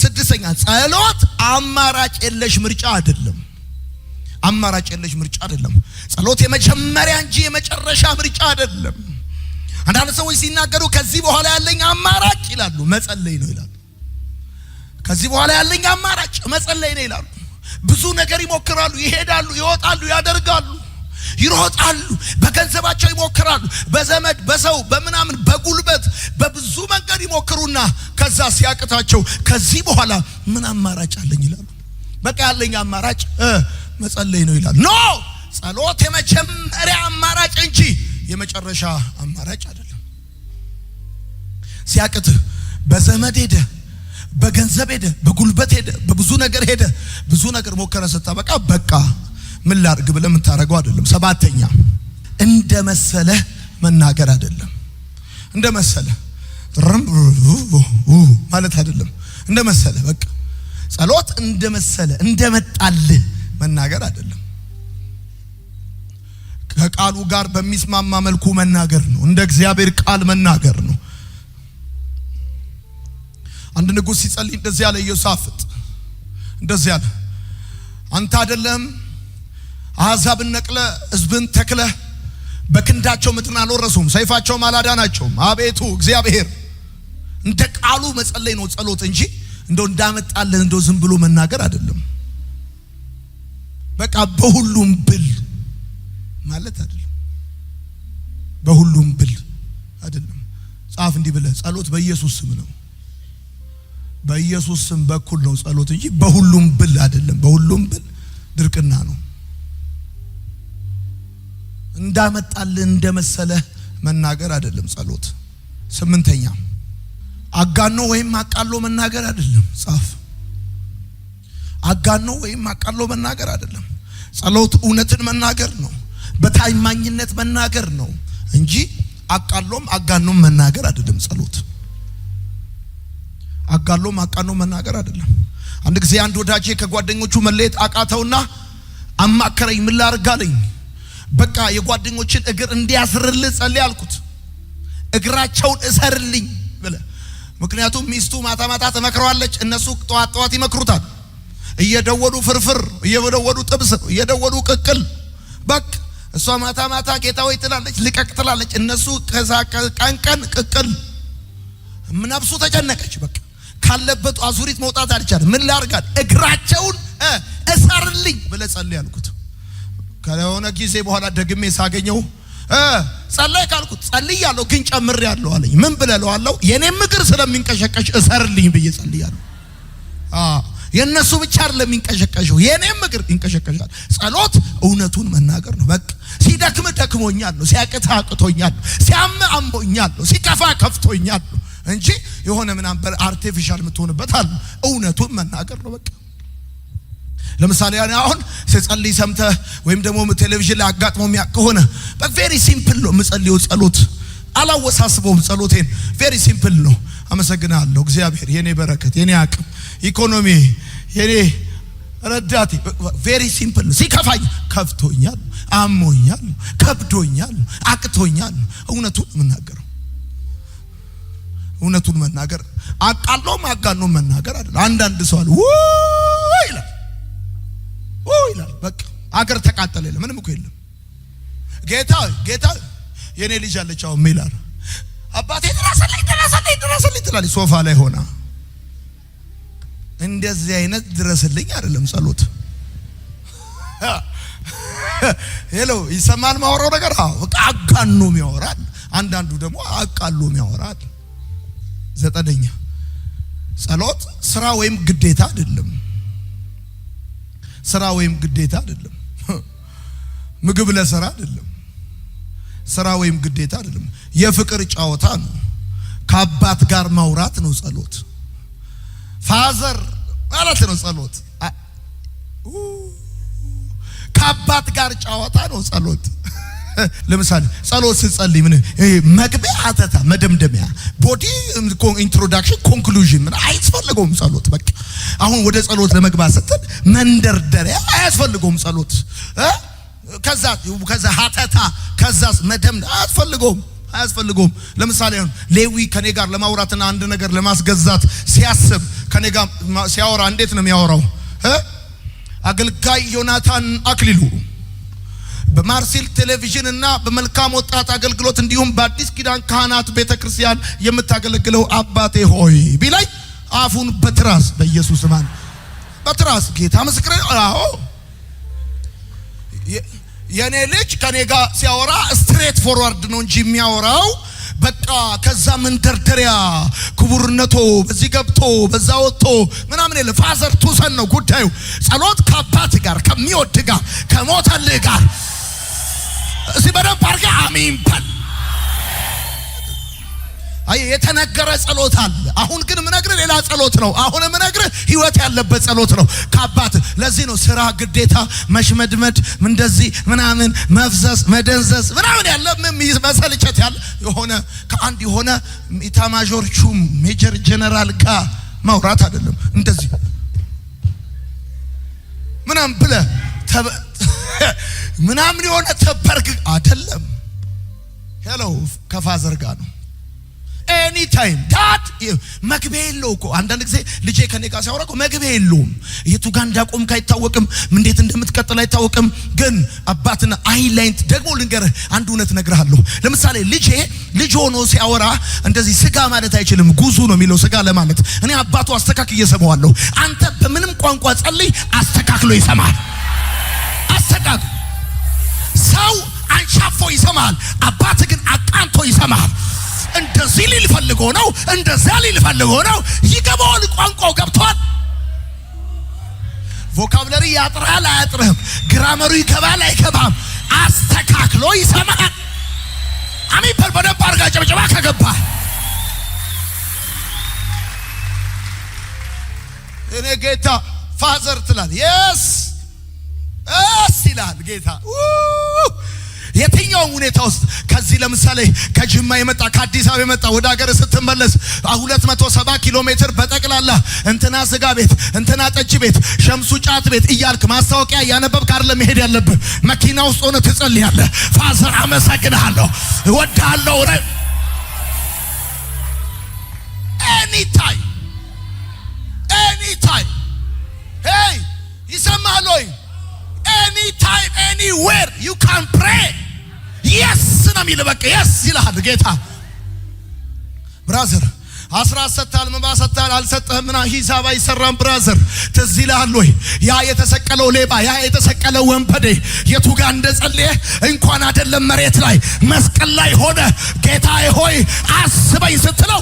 ስድስተኛ ጸሎት አማራጭ የለሽ ምርጫ አይደለም። ጸሎት የመጀመሪያ እንጂ የመጨረሻ ምርጫ አይደለም። አንዳንድ ሰዎች ሲናገሩ ከዚህ በኋላ ያለኝ አማራጭ ይላሉ መጸለይ ነው ይላሉ። ከዚህ በኋላ ያለኝ አማራጭ መጸለይ ነው ይላሉ። ብዙ ነገር ይሞክራሉ፣ ይሄዳሉ፣ ይወጣሉ፣ ያደርጋሉ፣ ይሮጣሉ፣ በገንዘባቸው ይሞክራሉ፣ በዘመድ በሰው በምናምን በጉልበት በብዙ መንገድ ይሞክሩና ከዛ ሲያቅታቸው ከዚህ በኋላ ምን አማራጭ አለኝ ይላሉ። በቃ ያለኝ አማራጭ መጸለይ ነው ይላል። ኖ ጸሎት የመጀመሪያ አማራጭ እንጂ የመጨረሻ አማራጭ አይደለም። ሲያቅትህ በዘመድ ሄደ፣ በገንዘብ ሄደ፣ በጉልበት ሄደ፣ በብዙ ነገር ሄደ፣ ብዙ ነገር ሞከረ ስታበቃ በቃ ምን ላድርግ ብለህ የምታረገው አይደለም። ሰባተኛ እንደመሰለ መናገር አይደለም። እንደመሰለ ማለት አይደለም። እንደመሰለ በቃ ጸሎት እንደመሰለ እንደመጣልህ መናገር አይደለም። ከቃሉ ጋር በሚስማማ መልኩ መናገር ነው። እንደ እግዚአብሔር ቃል መናገር ነው። አንድ ንጉስ ሲጸልይ እንደዚህ ያለ ኢዮሳፍጥ እንደዚህ ያለ አንተ አይደለም አሕዛብን ነቅለ ሕዝብን ተክለ በክንዳቸው ምድርን አልወረሱም፣ ሰይፋቸውም አላዳናቸውም። አቤቱ እግዚአብሔር እንደ ቃሉ መጸለይ ነው ጸሎት እንጂ እንደው እንዳመጣልን እንደው ዝም ብሎ መናገር አይደለም። በቃ በሁሉም ብል ማለት አይደለም። በሁሉም ብል አይደለም። ጻፍ እንዲህ ብለህ ጸሎት በኢየሱስ ስም ነው። በኢየሱስ ስም በኩል ነው ጸሎት እንጂ በሁሉም ብል አይደለም። በሁሉም ብል ድርቅና ነው። እንዳመጣልን እንደመሰለ መናገር አይደለም ጸሎት። ስምንተኛ አጋኖ ወይም አቃሎ መናገር አይደለም። ጻፍ አጋኖ ወይም አቃሎ መናገር አይደለም። ጸሎት እውነትን መናገር ነው። በታማኝነት መናገር ነው እንጂ አቃሎም አጋኖም መናገር አይደለም። ጸሎት አጋሎም አቃኖም መናገር አይደለም። አንድ ጊዜ አንድ ወዳጄ ከጓደኞቹ መለየት አቃተውና አማከረኝ። ምን ላድርግ አለኝ። በቃ የጓደኞችን እግር እንዲያስርልህ ጸልይ አልኩት። እግራቸውን እሰርልኝ ብለ። ምክንያቱም ሚስቱ ማታ ማታ ተመክረዋለች፣ እነሱ ጧት ጧት ይመክሩታል። እየደወሉ ፍርፍር፣ እየደወሉ ጥብስ፣ እየደወሉ ቅቅል። በቃ እሷ ማታ ማታ ጌታ ሆይ ትላለች፣ ልቀቅ ትላለች። እነሱ ከዛ ቀን ቀን ቅቅል። ነፍሱ ተጨነቀች። በቃ ካለበት አዙሪት መውጣት አልቻለም። ምን ላድርጋት? እግራቸውን እሰርልኝ ብለ ጸልይ አልኩት። ከሆነ ጊዜ በኋላ ደግሜ ሳገኘው ጸልይ ካልኩት ጸልያለሁ ግን ጨምሬያለሁ አለኝ። ምን ብለለዋለሁ? የኔም እግር ስለሚንቀሸቀሽ እሰርልኝ ብዬ ጸልያለሁ። የነሱ ብቻ አይደለም የሚንቀሸቀሸው፣ የኔም እግር ይንቀሸቀሻል። ጸሎት እውነቱን መናገር ነው። በቃ ሲደክም ደክሞኛል ነው፣ ሲያቅት አቅቶኛል ነው፣ ሲያም አምቦኛል ነው፣ ሲከፋ ከፍቶኛል ነው እንጂ የሆነ ምናምን አርቲፊሻል የምትሆንበት አለ። እውነቱን መናገር ነው በቃ። ለምሳሌ አሁን ሲጸልይ ሰምተህ ወይም ደግሞ ቴሌቪዥን ላይ አጋጥሞ ከሆነ ቬሪ ሲምፕል ነው የምጸልየው ጸሎት። አላወሳስበውም ጸሎቴን። ቬሪ ሲምፕል ነው። አመሰግናለሁ እግዚአብሔር የኔ በረከት፣ የኔ አቅም፣ ኢኮኖሚ፣ የኔ ረዳቴ። ቬሪ ሲምፕል ነው። ሲከፋኝ ከፍቶኛል፣ አሞኛል፣ ከብዶኛል፣ አቅቶኛል። እውነቱን መናገር፣ እውነቱን መናገር። አቃሎም አጋኖም መናገር አይደል። አንዳንድ ሰው አለ ይላል ይላል። በቃ አገር ተቃጠለ ይላል። ምንም እኮ የለም። ጌታ የኔ ልጅ አለች አሁን ሚላር አባቴ ድረስልኝ ትላለች ሶፋ ላይ ሆና። እንደዚህ አይነት ድረስልኝ አይደለም ጸሎት። ሄሎ ይሰማል ማወራው ነገር። በቃ አጋኖም ያወራል፣ አንዳንዱ ደግሞ አቃሎም ያወራል። ዘጠነኛ ጸሎት ስራ ወይም ግዴታ አይደለም። ስራ ወይም ግዴታ አይደለም። ምግብ ለስራ አይደለም። ስራ ወይም ግዴታ አይደለም። የፍቅር ጨዋታ ነው። ከአባት ጋር ማውራት ነው ጸሎት። ፋዘር ማለት ነው ጸሎት። ከአባት ጋር ጨዋታ ነው ጸሎት። ለምሳሌ ጸሎት ስትጸልይ ምን መግቢያ፣ አተታ፣ መደምደሚያ፣ ቦዲ ኢንትሮዳክሽን፣ ኮንክሉዥን ምን አይፈልገውም ጸሎት። በቃ አሁን ወደ ጸሎት ለመግባት ስትል መንደርደሪያ አያስፈልገውም ጸሎት። ከዛ ሀተታ፣ ከዛስ መደምደ አያስፈልገውም። ለምሳሌ አሁን ሌዊ ከኔ ጋር ለማውራትና አንድ ነገር ለማስገዛት ሲያስብ ከኔ ጋር ሲያወራ እንዴት ነው የሚያወራው? አገልጋይ ዮናታን አክሊሉ በማርሴል ቴሌቪዥን እና በመልካም ወጣት አገልግሎት እንዲሁም በአዲስ ኪዳን ካህናት ቤተክርስቲያን የምታገለግለው አባቴ ሆይ ቢላይ አፉን በትራስ በኢየሱስ ማን በትራስ ጌታ ምስክሬ። አዎ የኔ ልጅ ከኔ ጋር ሲያወራ ስትሬት ፎርዋርድ ነው እንጂ የሚያወራው በቃ ከዛ መንደርደሪያ ክቡርነቶ በዚህ ገብቶ በዛ ወጥቶ ምናምን የለ። ፋዘር ቱሰን ነው ጉዳዩ። ጸሎት ከአባት ጋር ከሚወድ ጋር ከሞተልህ ጋር እዚህ በደንብ አድርገህ አሜን በል። አይ የተነገረ ጸሎት አለ። አሁን ግን ምነግርህ ሌላ ጸሎት ነው። አሁን ምነግርህ ህይወት ያለበት ጸሎት ነው ከአባት። ለዚህ ነው ስራ ግዴታ መሽመድመድ እንደዚህ ምናምን መፍዘዝ መደንዘዝ ምናምን ያለ መሰልቸት ያለ የሆነ ከአንድ የሆነ ኢታማዦር ሹም ሜጀር ጀነራል ጋር ማውራት አይደለም። እንደዚህ ምናምን ብለህ ምናምን የሆነ ተበርክ አይደለም። ሄሎ ከፋዘር ጋር ነው ኤኒ ታይም ዳት መግቢያ የለውም እኮ። አንዳንድ ጊዜ ልጄ ከኔ ጋር ሲያወራ እኮ መግቢያ የለውም። የቱ ጋር እንዳቆምክ አይታወቅም፣ እንዴት እንደምትቀጥል አይታወቅም። ግን አባትና አይላይንት ደግሞ ልንገርህ አንድ እውነት እነግርሃለሁ። ለምሳሌ ልጅ ሆኖ ሲያወራ እንደዚህ ስጋ ማለት አይችልም፣ ጉዙ ነው የሚለው ስጋ ለማለት። እኔ አባቱ አስተካክዬ እሰማዋለሁ። አንተ በምንም ቋንቋ ጸልይ አስተካክሎ ይሰማል። አስተካክሎ ሰው አንሻፎ ይሰማል፣ አባት ግን አቃንቶ ይሰማል። እንደዚህ ሊል ፈልጎ ነው፣ እንደዛ ሊል ፈልጎ ነው። ይገባዋል፣ ቋንቋው ገብቷል። ቮካብለሪ ያጥራል አያጥርህም፣ ግራመሩ ይገባል አይገባም፣ አስተካክሎ ይሰማል። አሜን በል። በደንብ አድርጋ ጨብጨባ ከገባ እኔ ጌታ ፋዘር ትላል። የስ ይላል ጌታ። የትኛው ሁኔታ ውስጥ ከዚህ ለምሳሌ ከጅማ የመጣ ከአዲስ አበባ የመጣ ወደ ሀገር ስትመለስ 270 ኪሎ ሜትር በጠቅላላ እንትና ስጋ ቤት እንትና ጠጅ ቤት ሸምሱ ጫት ቤት እያልክ ማስታወቂያ ያነበብክ አይደለም መሄድ ያለብህ። መኪና ውስጥ ሆነ ትጸልያለህ። ፋዘር አመሰግናለሁ እወድሃለሁ። ኤኒታይም ሄይ ይሰማል ወይ? Anytime, anywhere, you can pray. Yes, ነው የሚል በቃ yes ይላል ጌታ። ብራዘር አስራት ሰጥተሃል መባ ሰጥተሃል አልሰጠህም እና ሂሳብ አይሰራም። ብራዘር ትዝ ይልሃል ወይ ያ የተሰቀለው ሌባ ያ የተሰቀለው ወንበዴ የቱ ጋር እንደጸለየ እንኳን አይደለም መሬት ላይ መስቀል ላይ ሆነ ጌታዬ ሆይ አስበኝ ስትለው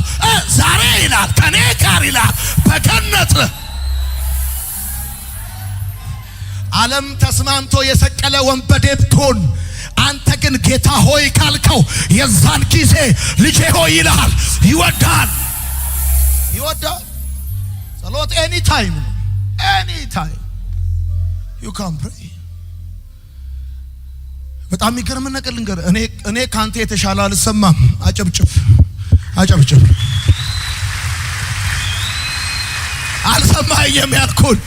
ዛሬ ይላል ከኔ ጋር ይላል በገነት። ዓለም ተስማምቶ የሰቀለ ወንበዴ ብትሆን አንተ ግን ጌታ ሆይ ካልከው የዛን ጊዜ ልጄ ሆይ ይልሃል። ይወዳል። ጸሎት ኤኒ ታይም you can pray። በጣም የሚገርም ነገር ልንገርህ። እኔ ካንተ የተሻለ አልሰማም። አጨብጭብ አልሰማኝም ያልኩን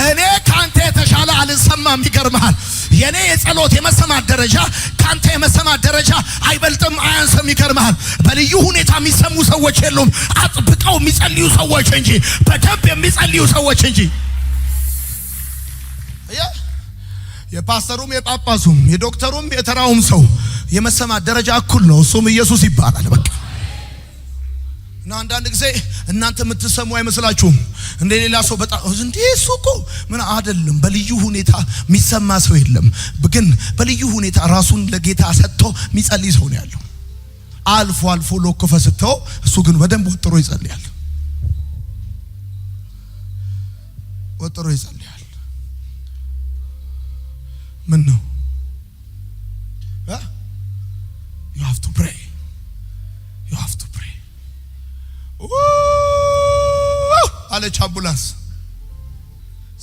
እኔ ካንተ የተሻለ አልሰማም። ይገርምሃል። የኔ የጸሎት የመሰማት ደረጃ ካንተ የመሰማት ደረጃ አይበልጥም አያንስም። ይገርምሃል። በልዩ ሁኔታ የሚሰሙ ሰዎች የሉም፣ አጥብቀው የሚጸልዩ ሰዎች እንጂ፣ በደንብ የሚጸልዩ ሰዎች እንጂ። የፓስተሩም የጳጳሱም የዶክተሩም የተራውም ሰው የመሰማት ደረጃ እኩል ነው። እሱም ኢየሱስ ይባላል። በቃ እና አንዳንድ ጊዜ እናንተ የምትሰሙ አይመስላችሁም እንደ ሌላ ሰው በጣም እንዴ እሱ እኮ ምን አይደለም። በልዩ ሁኔታ የሚሰማ ሰው የለም፣ ግን በልዩ ሁኔታ ራሱን ለጌታ ሰጥቶ የሚጸልይ ሰው ነው ያለው። አልፎ ሎኮፈ ስተው እሱ ግን በደንብ ወጥሮ ይጸልያል። ምን ነው you have to pray አለች አምቡላንስ።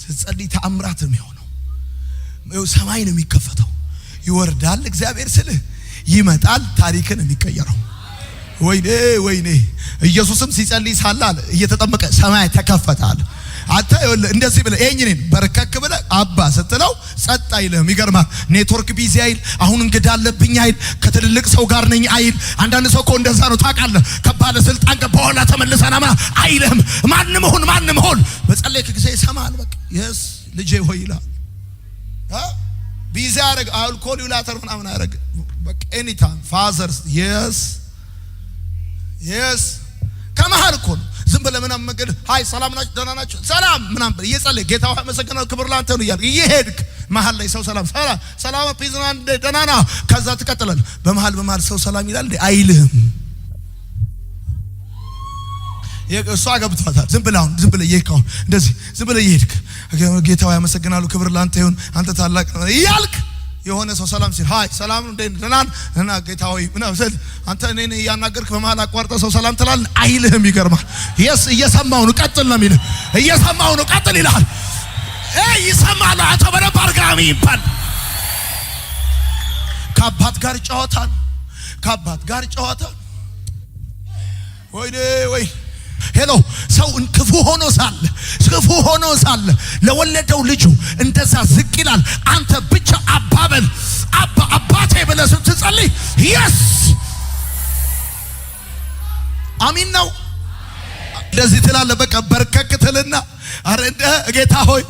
ስትጸልይ ተአምራት ነው የሚሆነው። ሰማይ ነው የሚከፈተው፣ ይወርዳል እግዚአብሔር ስልህ ይመጣል፣ ታሪክን የሚቀየረው። ወይኔ ኢየሱስም ሲጸልይ ሳላል እየተጠመቀ ሰማይ ተከፈታል። አንተ እንደዚህ ብለህ እኛን በርከክ ብለህ አባ ስትለው ጸጥ አይልም። ይገርማል። ኔትወርክ ቢዚ አይል፣ አሁን እንግዳ አለብኝ አይል፣ ከትልልቅ ሰው ጋር ነኝ አይል። አንዳንድ ሰው እኮ እንደዛ ነው ታውቃለህ። ከባለ ስልጣን ጋር በኋላ ተመልሰና አይልም። ማንም ሆን በጸለይክ ጊዜ ይሰማል። በቃ yes ልጄ ሆይ ይላል። ቢዚ አረግ አልኮል ይላተር ምናምን አረግ በቃ ኤኒታይም ፋዘርስ yes ከመሃል እኮ ነው። ዝም ብለህ ምናምን መንገድ ሃይ ሰላም ናችሁ ደህና ናችሁ ሰላም ምናምን እየጸለይ ጌታ ሆይ አመሰግናለሁ ክብር ላንተ ነው እያልክ እየሄድክ መሃል ላይ ሰው ሰላም ፒዝና ደህና ና ከዛ ትቀጥላለህ። በመሃል ሰው ሰላም ይላል አይልህም። እሷ ገብቷታል። ዝም ብለህ ይሄድከው እንደዚህ ዝም ብለህ ይሄድክ ጌታው ያመሰግናሉ ክብር ላንተ ይሁን አንተ ታላቅ ነህ እያልክ የሆነ ሰው ሰላም ሲል ሃይ ሰላም ነው እና ጌታው ምናምን ስል አንተ እኔን ያናገርክ በመሃል አቋርጠህ ሰው ሰላም ትላለህ አይልህም። ይገርማል። ኢየሱስ እየሰማው ነው ቀጥል ነው የሚልህ። እየሰማው ነው ቀጥል ይልሃል። ይሰማል። አንተ በደንብ አርጋሚ ይባል። ከአባት ጋር ጨዋታ ወይኔ ወይ ሄሎ ሰው ክፉ ሆኖ ሳለ ለወለደው ልጁ እንደዛ ዝቅ ይላል። አንተ ብቻ አባበል አባቴ ብለህ ስትጸልይ ኢየስ አሚን ነው። እንደዚህ ትላለህ። በቃ በርከክ ትልና አረ እንደ ጌታ ሆይ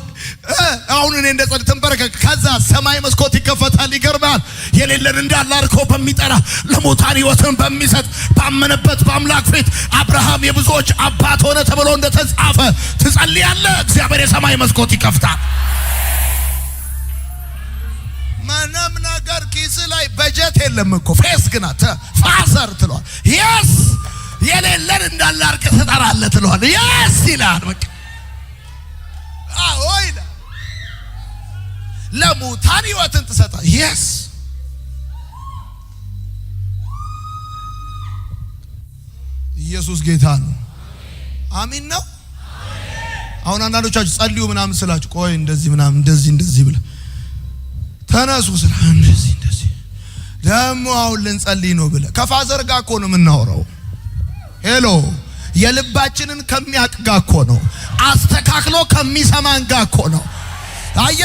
አሁን እኔ እንደጸልይ ተንበረከክ። ከዛ ሰማይ መስኮት ይከፈታል። ይገርማል። የሌለን እንዳለ አርኮ በሚጠራ ለሞታን ሕይወትን በሚሰጥ ባመነበት በአምላክ ፊት አብርሃም የብዙዎች አባት ሆነ ተብሎ እንደተጻፈ ትጸልያለህ። እግዚአብሔር የሰማይ መስኮት ይከፍታል። ምንም ነገር ኪስ ላይ በጀት የለም እኮ ፌስ ግን ፋዘር ትለዋል። ኢየስ የሌለን እንዳለ አርከ ተጠራለህ ትለዋል። ኢየስ ይላል። በቃ አዎ ይላል። ለሞታን ሕይወትን ትሰጣለህ። ኢየስ ኢየሱስ ጌታ ነው። አሚን ነው። አሁን አንዳንዶቻችሁ ጸልዩ ምናምን ስላችሁ ቆይ እንደዚህ ምናምን እንደዚህ ብለ ተነሱ ስራ እንደዚህ ደግሞ አሁን ልንጸልይ ነው ብለ ከፋዘር ጋር እኮ ነው የምናወራው። ሄሎ የልባችንን ከሚያውቅ ጋር እኮ ነው። አስተካክሎ ከሚሰማን ጋር እኮ ነው። አየ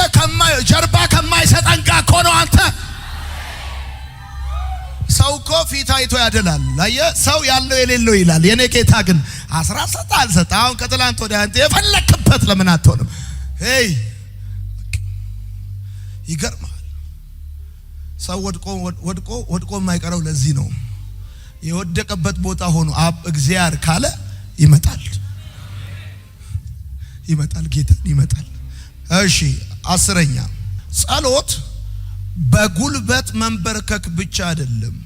ጀርባ ከማይሰጠን ጋር እኮ ነው። አንተ ሰው እኮ ፊት አይቶ ያደላል። አየ ሰው ያለው የሌለው ይላል። የኔ ጌታ ግን 17 አልሰጠ። አሁን ከትላንት ወዲያ አንተ የፈለክበት ለምን አትሆንም? ሄይ ይገርማል። ሰው ወድቆ የማይቀረው ለዚህ ነው። የወደቀበት ቦታ ሆኖ አብ እግዚአብሔር ካለ ይመጣል። ጌታ ይመጣል። እሺ 10ኛ ጸሎት በጉልበት መንበርከክ ብቻ አይደለም፣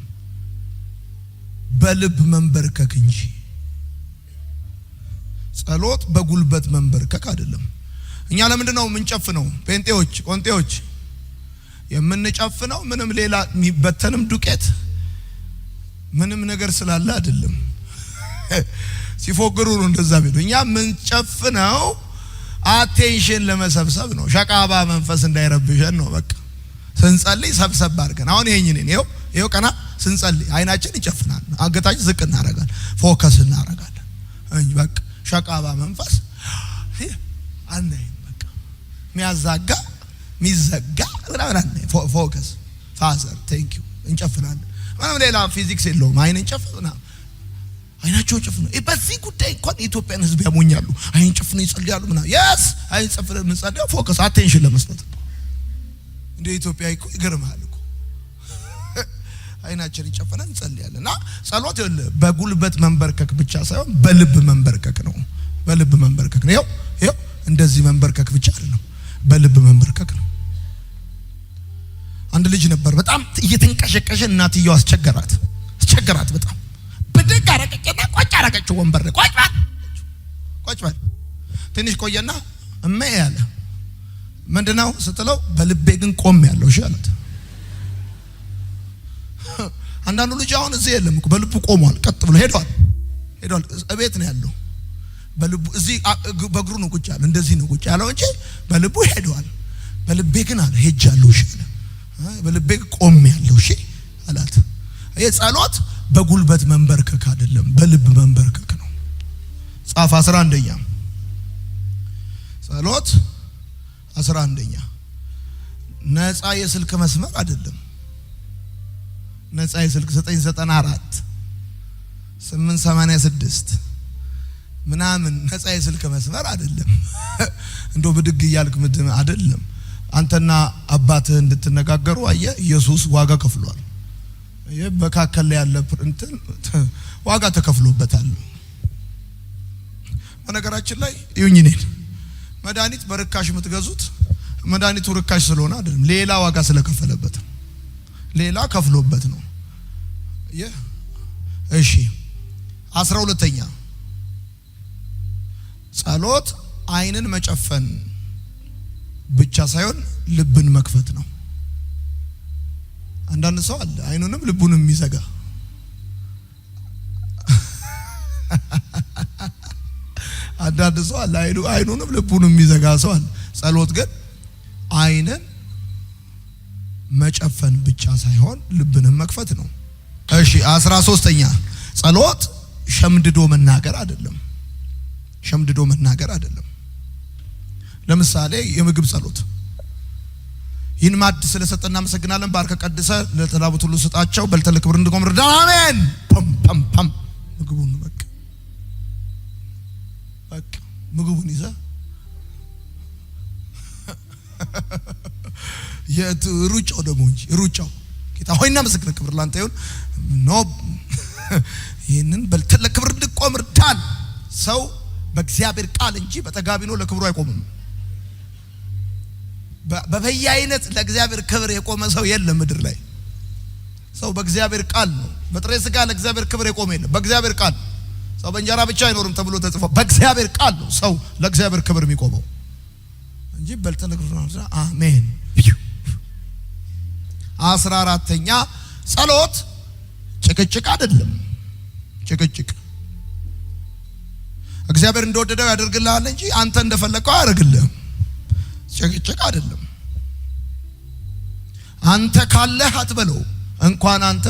በልብ መንበርከክ እንጂ። ጸሎት በጉልበት መንበርከክ አይደለም። እኛ ለምንድነው የምንጨፍነው? ቆንጤዎች የምንጨፍነው ምንም ሌላ የሚበተንም ዱቄት ምንም ነገር ስላለ አይደለም። ሲፎግሩ ነው እንደዛ ቢሉ። እኛ የምንጨፍነው አቴንሽን ለመሰብሰብ ነው። ሸቃባ መንፈስ እንዳይረብሸን ነው። በቃ ስንጸልይ ሰብሰብ አድርገን አሁን ይሄው ቀና ስንጸልይ አይናችን ይጨፍናል፣ አንገታችን ዝቅ እናደርጋለን፣ ፎከስ እናደርጋለን እንጂ በቃ ሸቃባ መንፈስ አንይ በቃ ሚያዛጋ ሚዘጋ ምናምን ፎከስ ፋዘር ቴንክ ዩ እንጨፍናለን። ምንም ሌላ ፊዚክስ የለውም። አይንን ጨፍና አይናቸው ጨፍና በዚህ ጉዳይ እንኳን የኢትዮጵያን ሕዝብ ያሞኛሉ። አይን ጨፍና ይጸልያሉ ምናምን yes አይን ጨፍና ምንጸልያው ፎከስ አቴንሽን ለመስጠት እንደ ኢትዮጵያ እኮ ይገርማል እኮ አይናችን ይጨፍና እንጸልያለንና ጸሎት በጉልበት መንበርከክ ብቻ ሳይሆን በልብ መንበርከክ ነው። በልብ መንበርከክ ነው። ይኸው እንደዚህ መንበርከክ ብቻ አይደለም፣ በልብ መንበርከክ ነው። አንድ ልጅ ነበር በጣም እየተንቀሸቀሸ እናትየው አስቸገራት በጣም ብድግ አረቀችና ቁጭ አረቀችው ወንበር ላይ ቁጭ በል ትንሽ ቆየና እሜ ያለ ምንድነው ስትለው በልቤ ግን ቆም ያለው እሺ አላት። አንዳንዱ ልጅ አሁን እዚህ የለም እኮ በልቡ ቆሟል፣ ቀጥ ብሎ ሄዷል እቤት ነው ያለው። በልቡ እዚህ በእግሩ ነው ቁጭ ያለው፣ እንደዚህ ነው ቁጭ ያለው እንጂ በልቡ ሄዷል። በልቤ ግን አለ ሄጃለሁ እሺ አለ። በልቤ ቆም ያለው እሺ አላት። የጸሎት በጉልበት መንበርከክ አይደለም፣ በልብ መንበርከክ ነው። ጻፍ 11ኛ ጸሎት 11ኛ ነፃ የስልክ መስመር አይደለም። ነፃ የስልክ 994 886 ምናምን ነፃ የስልክ መስመር አይደለም። እንደው ብድግ ይያልክ ምድም አይደለም። አንተና አባትህ እንድትነጋገሩ አየ ኢየሱስ ዋጋ ከፍሏል። በካከለ ላይ ያለ እንትን ዋጋ ተከፍሎበታል። በነገራችን ላይ ይሁንኝኔን መድኃኒት በርካሽ የምትገዙት መድኃኒቱ ርካሽ ስለሆነ አይደለም፣ ሌላ ዋጋ ስለከፈለበት ሌላ ከፍሎበት ነው። እሺ 12ኛ ጸሎት አይንን መጨፈን ብቻ ሳይሆን ልብን መክፈት ነው። አንዳንድ ሰው አለ አይኑንም ልቡንም የሚዘጋ አንዳንድ ሰው አለ አይኑንም ልቡንም የሚዘጋ ሰው አለ። ጸሎት ግን አይንን መጨፈን ብቻ ሳይሆን ልብንም መክፈት ነው። እሺ 13ኛ ጸሎት ሸምድዶ መናገር አይደለም። ሸምድዶ መናገር አይደለም። ለምሳሌ የምግብ ጸሎት ይህን ማዕድ ስለሰጠና እናመሰግናለን ባርከ ቀድሰ ለተራቡት ሁሉ ስጣቸው በልተህ ለክብር እንድቆም እርዳን አሜን ፐም ፐም ፐም ምግቡን በቃ ምግቡን ይዘ የሩጫው ደግሞ እንጂ ሩጫው ጌታ ሆይ እናመሰግናለን ክብር ላንተ ይሁን ኖ ይህንን በልተህ ለክብር እንድቆም እርዳን። ሰው በእግዚአብሔር ቃል እንጂ በተጋቢኖ ለክብሩ አይቆምም። በበየአይነት ለእግዚአብሔር ክብር የቆመ ሰው የለም ምድር ላይ። ሰው በእግዚአብሔር ቃል ነው። በጥሬ ስጋ ለእግዚአብሔር ክብር የቆመ የለም። በእግዚአብሔር ቃል ሰው በእንጀራ ብቻ አይኖርም ተብሎ ተጽፏል። በእግዚአብሔር ቃል ነው ሰው ለእግዚአብሔር ክብር የሚቆመው እንጂ በልተህ ለክብር አሜን። 14ኛ ጸሎት ጭቅጭቅ አይደለም። ጭቅጭቅ እግዚአብሔር እንደወደደው ያደርግልሃል እንጂ አንተ እንደፈለከው አያደርግልህም። ጭቅጭቅ አይደለም። አንተ ካለህ አትበለው እንኳን አንተ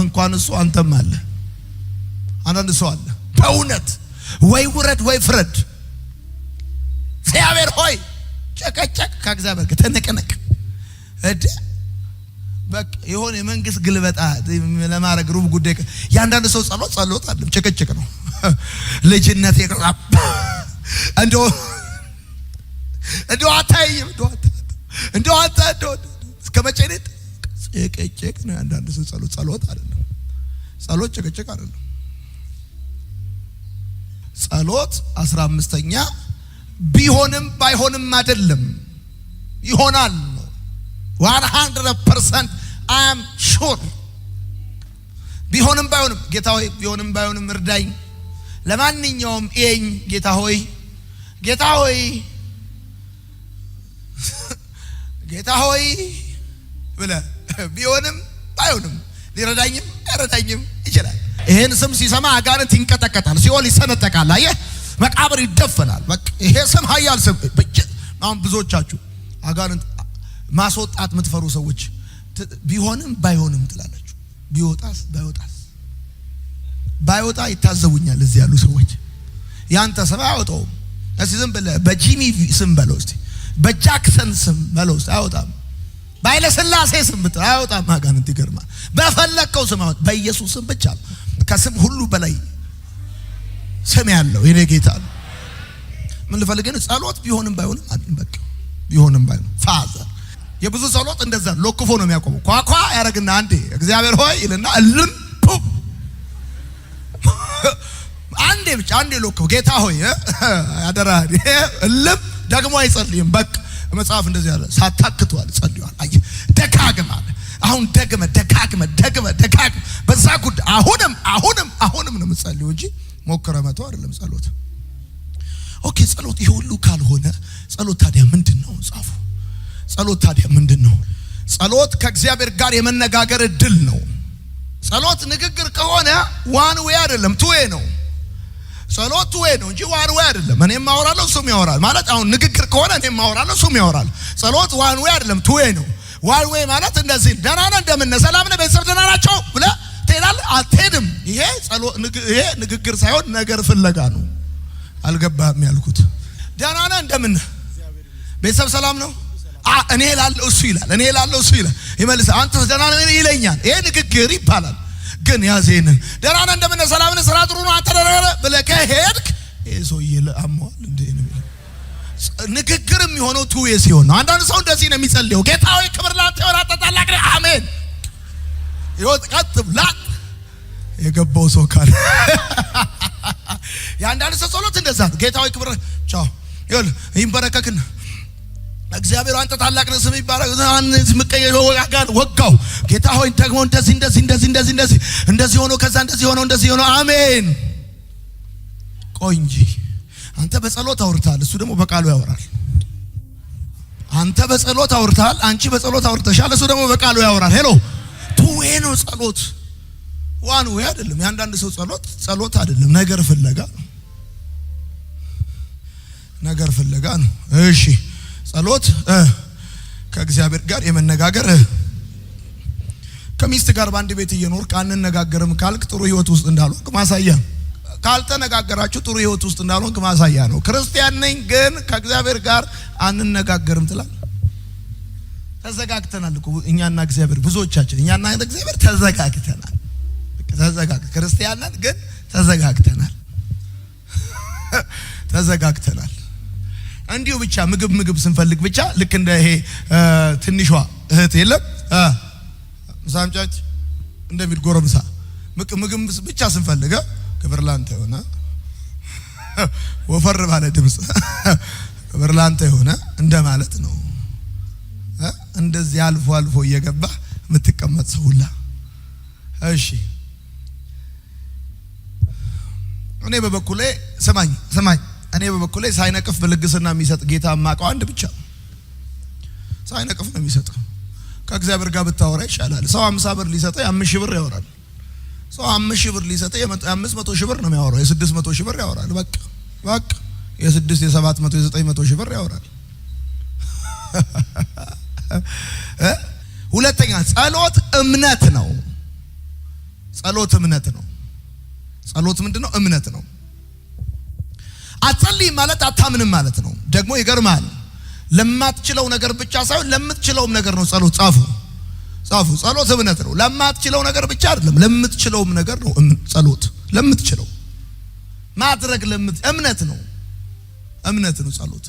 እንኳን እሱ አንተም አለ። አንዳንድ ሰው አለ በእውነት ወይ ውረድ ወይ ፍረድ እግዚአብሔር ሆይ ጨቀጨቅ ከእግዚአብሔር ጋር ተነቀነቅ እደ በቃ የሆነ የመንግስት ግልበጣ ለማድረግ ሩብ ጉዳይ ያንዳንድ ሰው ጸሎት አይደለም ጭቅጭቅ ነው። ልጅነት ይቀራብ እንደው አታይም እንደው እስከመቼ ነው ጭቅጭቅ ነው። አንዳንድ ሰው ጸሎት አይደለም። ጸሎት ጭቅጭቅ አይደለም። ጸሎት 15ኛ ቢሆንም ባይሆንም አይደለም ይሆናል ነው 100% I am sure ቢሆንም ባይሆንም ጌታ ሆይ ቢሆንም ባይሆንም እርዳኝ ለማንኛውም ኤኝ ጌታ ሆይ ብለ ቢሆንም ባይሆንም ሊረዳኝም አይረዳኝም ይችላል። ይሄን ስም ሲሰማ አጋንንት ይንቀጠቀጣል፣ ሲኦል ይሰነጠቃል፣ አየህ መቃብር ይደፈናል። በቃ ይሄ ስም ኃያል ስም። አሁን ብዙዎቻችሁ አጋንንት ማስወጣት የምትፈሩ ሰዎች ቢሆንም ባይሆንም ትላላችሁ። ቢወጣስ ባይወጣ ይታዘቡኛል እዚህ ያሉ ሰዎች። ያንተ ስም አይወጣውም። እስቲ ዝም ብለህ በጂሚ ስም በለው እስቲ፣ በጃክሰን ስም በለው እስቲ አይወጣም። ባይለ ስላሴ ስም ብትል አይወጣም። አጋንንት ይገርማል። በፈለከው ስም አወጣ። በኢየሱስ ስም ብቻ ከስም ሁሉ በላይ ስም ያለው የኔ ጌታ ነው። ምን ልፈልግ ነው? ጸሎት ቢሆንም ባይሆንም አይደለም። በቃ ቢሆንም ባይሆንም ፋዘር የብዙ ጸሎት እንደዛ ሎክፎ ነው የሚያቆመው። ኳኳ ያረግና አንዴ እግዚአብሔር ሆይ ይልና እልም አንዴ ብቻ አንዴ ሎክፎ ጌታ ሆይ ያደራል እልም ደግሞ አይጸልይም። በቃ መጽሐፍ እንደዚህ ያለ ሳታክቷል ጸልዩዋል። አይ ደጋግማል። አሁን ደጋግመ በዛ ጉዳይ አሁንም ነው የምጸልየው እንጂ ሞክረ መቶ አይደለም ጸሎት። ኦኬ ጸሎት ይሄ ሁሉ ካልሆነ ጸሎት ታዲያ ምንድነው? ጻፉ። ጸሎት ታዲያ ምንድነው? ጸሎት ከእግዚአብሔር ጋር የመነጋገር እድል ነው። ጸሎት ንግግር ከሆነ ዋን ዌይ አይደለም ቱ ዌይ ነው። ጸሎት ቱ ዌይ ነው እንጂ ዋን ዌይ አይደለም። እኔም አወራለሁ እሱም ያወራል ማለት አሁን ንግግር ከሆነ እኔም አወራለሁ እሱም ያወራል። ጸሎት ዋን ዌይ አይደለም ቱ ዌይ ነው። ዋን ዌይ ማለት እንደዚህ ደህና ነህ እንደምን ነህ ሰላም ነህ ቤተሰብ ደህና ናቸው ብለህ ትሄዳለህ አትሄድም። ይሄ ጸሎት ይሄ ንግግር ሳይሆን ነገር ፍለጋ ነው። አልገባህም ያልኩት። ደህና ነህ እንደምን ነህ ቤተሰብ ሰላም ነው እኔ እላለሁ እሱ ይላል ይመልስ አንተ ደህና ነህ ይለኛል። ይሄ ንግግር ይባላል። ግን ያዘንን ደህና ነህ እንደምን ነህ ሰላም ነህ ስራ ጥሩ ነው አንተ ደህና ነህ ብለህ ከሄድክ ይሄ ሰውዬ አሟል እንዴ ነው ንግግር የሚሆነው ቱ ዌይ ሲሆን ነው። አንዳንድ ሰው እንደዚህ ነው የሚጸልየው ጌታ ሆይ ክብር ላንተ ይሁን አንተ ታላቅ ነህ አሜን ይወጥ ቀጥ ብላ የገባው ሰው ካለ ያንዳንድ ሰው ጸሎት እንደዛ ነው። ጌታ ሆይ ክብር ቻው ይሁን ይንበረከክና እግዚአብሔር አንተ ታላቅ ነህ ስም ይባረክ ምቀየው ወጋጋን ወጋው ጌታ ሆይ ደግሞ እንደዚህ ሆኖ ከዛ እንደዚህ ሆኖ አሜን። ቆይ እንጂ አንተ በጸሎት አውርታል፣ እሱ ደግሞ በቃሉ ያወራል። አንተ በጸሎት አውርታል፣ አንቺ በጸሎት አውርተሻል፣ እሱ ደግሞ በቃሉ ያወራል። ሄሎ ቱዌ ነው ጸሎት፣ ዋን ዌይ አይደለም። ያንዳንድ ሰው ጸሎት አይደለም፣ ነገር ፍለጋ ነው። ነገር ፍለጋ ነው። እሺ ጸሎት ከእግዚአብሔር ጋር የመነጋገር ከሚስት ጋር በአንድ ቤት እየኖርክ አንነጋገርም ካልክ ጥሩ ህይወት ውስጥ እንዳልሆንክ ማሳያ። ካልተነጋገራችሁ ጥሩ ህይወት ውስጥ እንዳልሆንክ ማሳያ ነው። ክርስቲያን ነኝ ግን ከእግዚአብሔር ጋር አንነጋገርም ትላለህ። ተዘጋግተናል እኮ እኛና እግዚአብሔር፣ ብዙዎቻችን እኛና እግዚአብሔር ተዘጋግተናል። ክርስቲያን ነን ግን ተዘጋግተናል። እንዲሁ ብቻ ምግብ ስንፈልግ ብቻ ልክ እንደ ይሄ ትንሿ እህት የለም ምሳምጫች እንደሚል ጎረምሳ ምግብ ብቻ ስንፈልግ ክብር ላንተ ሆነ ወፈር ባለ ድምጽ ክብር ላንተ ሆነ እንደማለት ነው። እንደዚህ አልፎ እየገባ የምትቀመጥ ሰው ሁላ። እሺ እኔ በበኩሌ ሰማኝ እኔ በበኩሌ ሳይነቅፍ በልግስና የሚሰጥ ጌታ ማቀው አንድ ብቻ ነው። ሳይነቅፍ ነው የሚሰጠው። ከእግዚአብሔር ጋር ብታወራ ይሻላል። ሰው 50 ብር ሊሰጠ 5000 ብር ያወራል። ሰው 5000 ብር ሊሰጠ 500 ሺህ ብር ነው የሚያወራው። የ600 ሺህ ብር ያወራል። በቃ የ6 የ700 የ900 ሺህ ብር ያወራል። ሁለተኛ ጸሎት እምነት ነው። ጸሎት ምንድነው? እምነት ነው። አትጸልይ ማለት አታምንም ማለት ነው። ደግሞ ይገርማል። ለማትችለው ነገር ብቻ ሳይሆን ለምትችለውም ነገር ነው ጸሎት። ጻፉ። ጸሎት እምነት ነው። ለማትችለው ነገር ብቻ አይደለም፣ ለምትችለውም ነገር ነው ጸሎት። ለምትችለው ማድረግ እምነት ነው ጸሎት።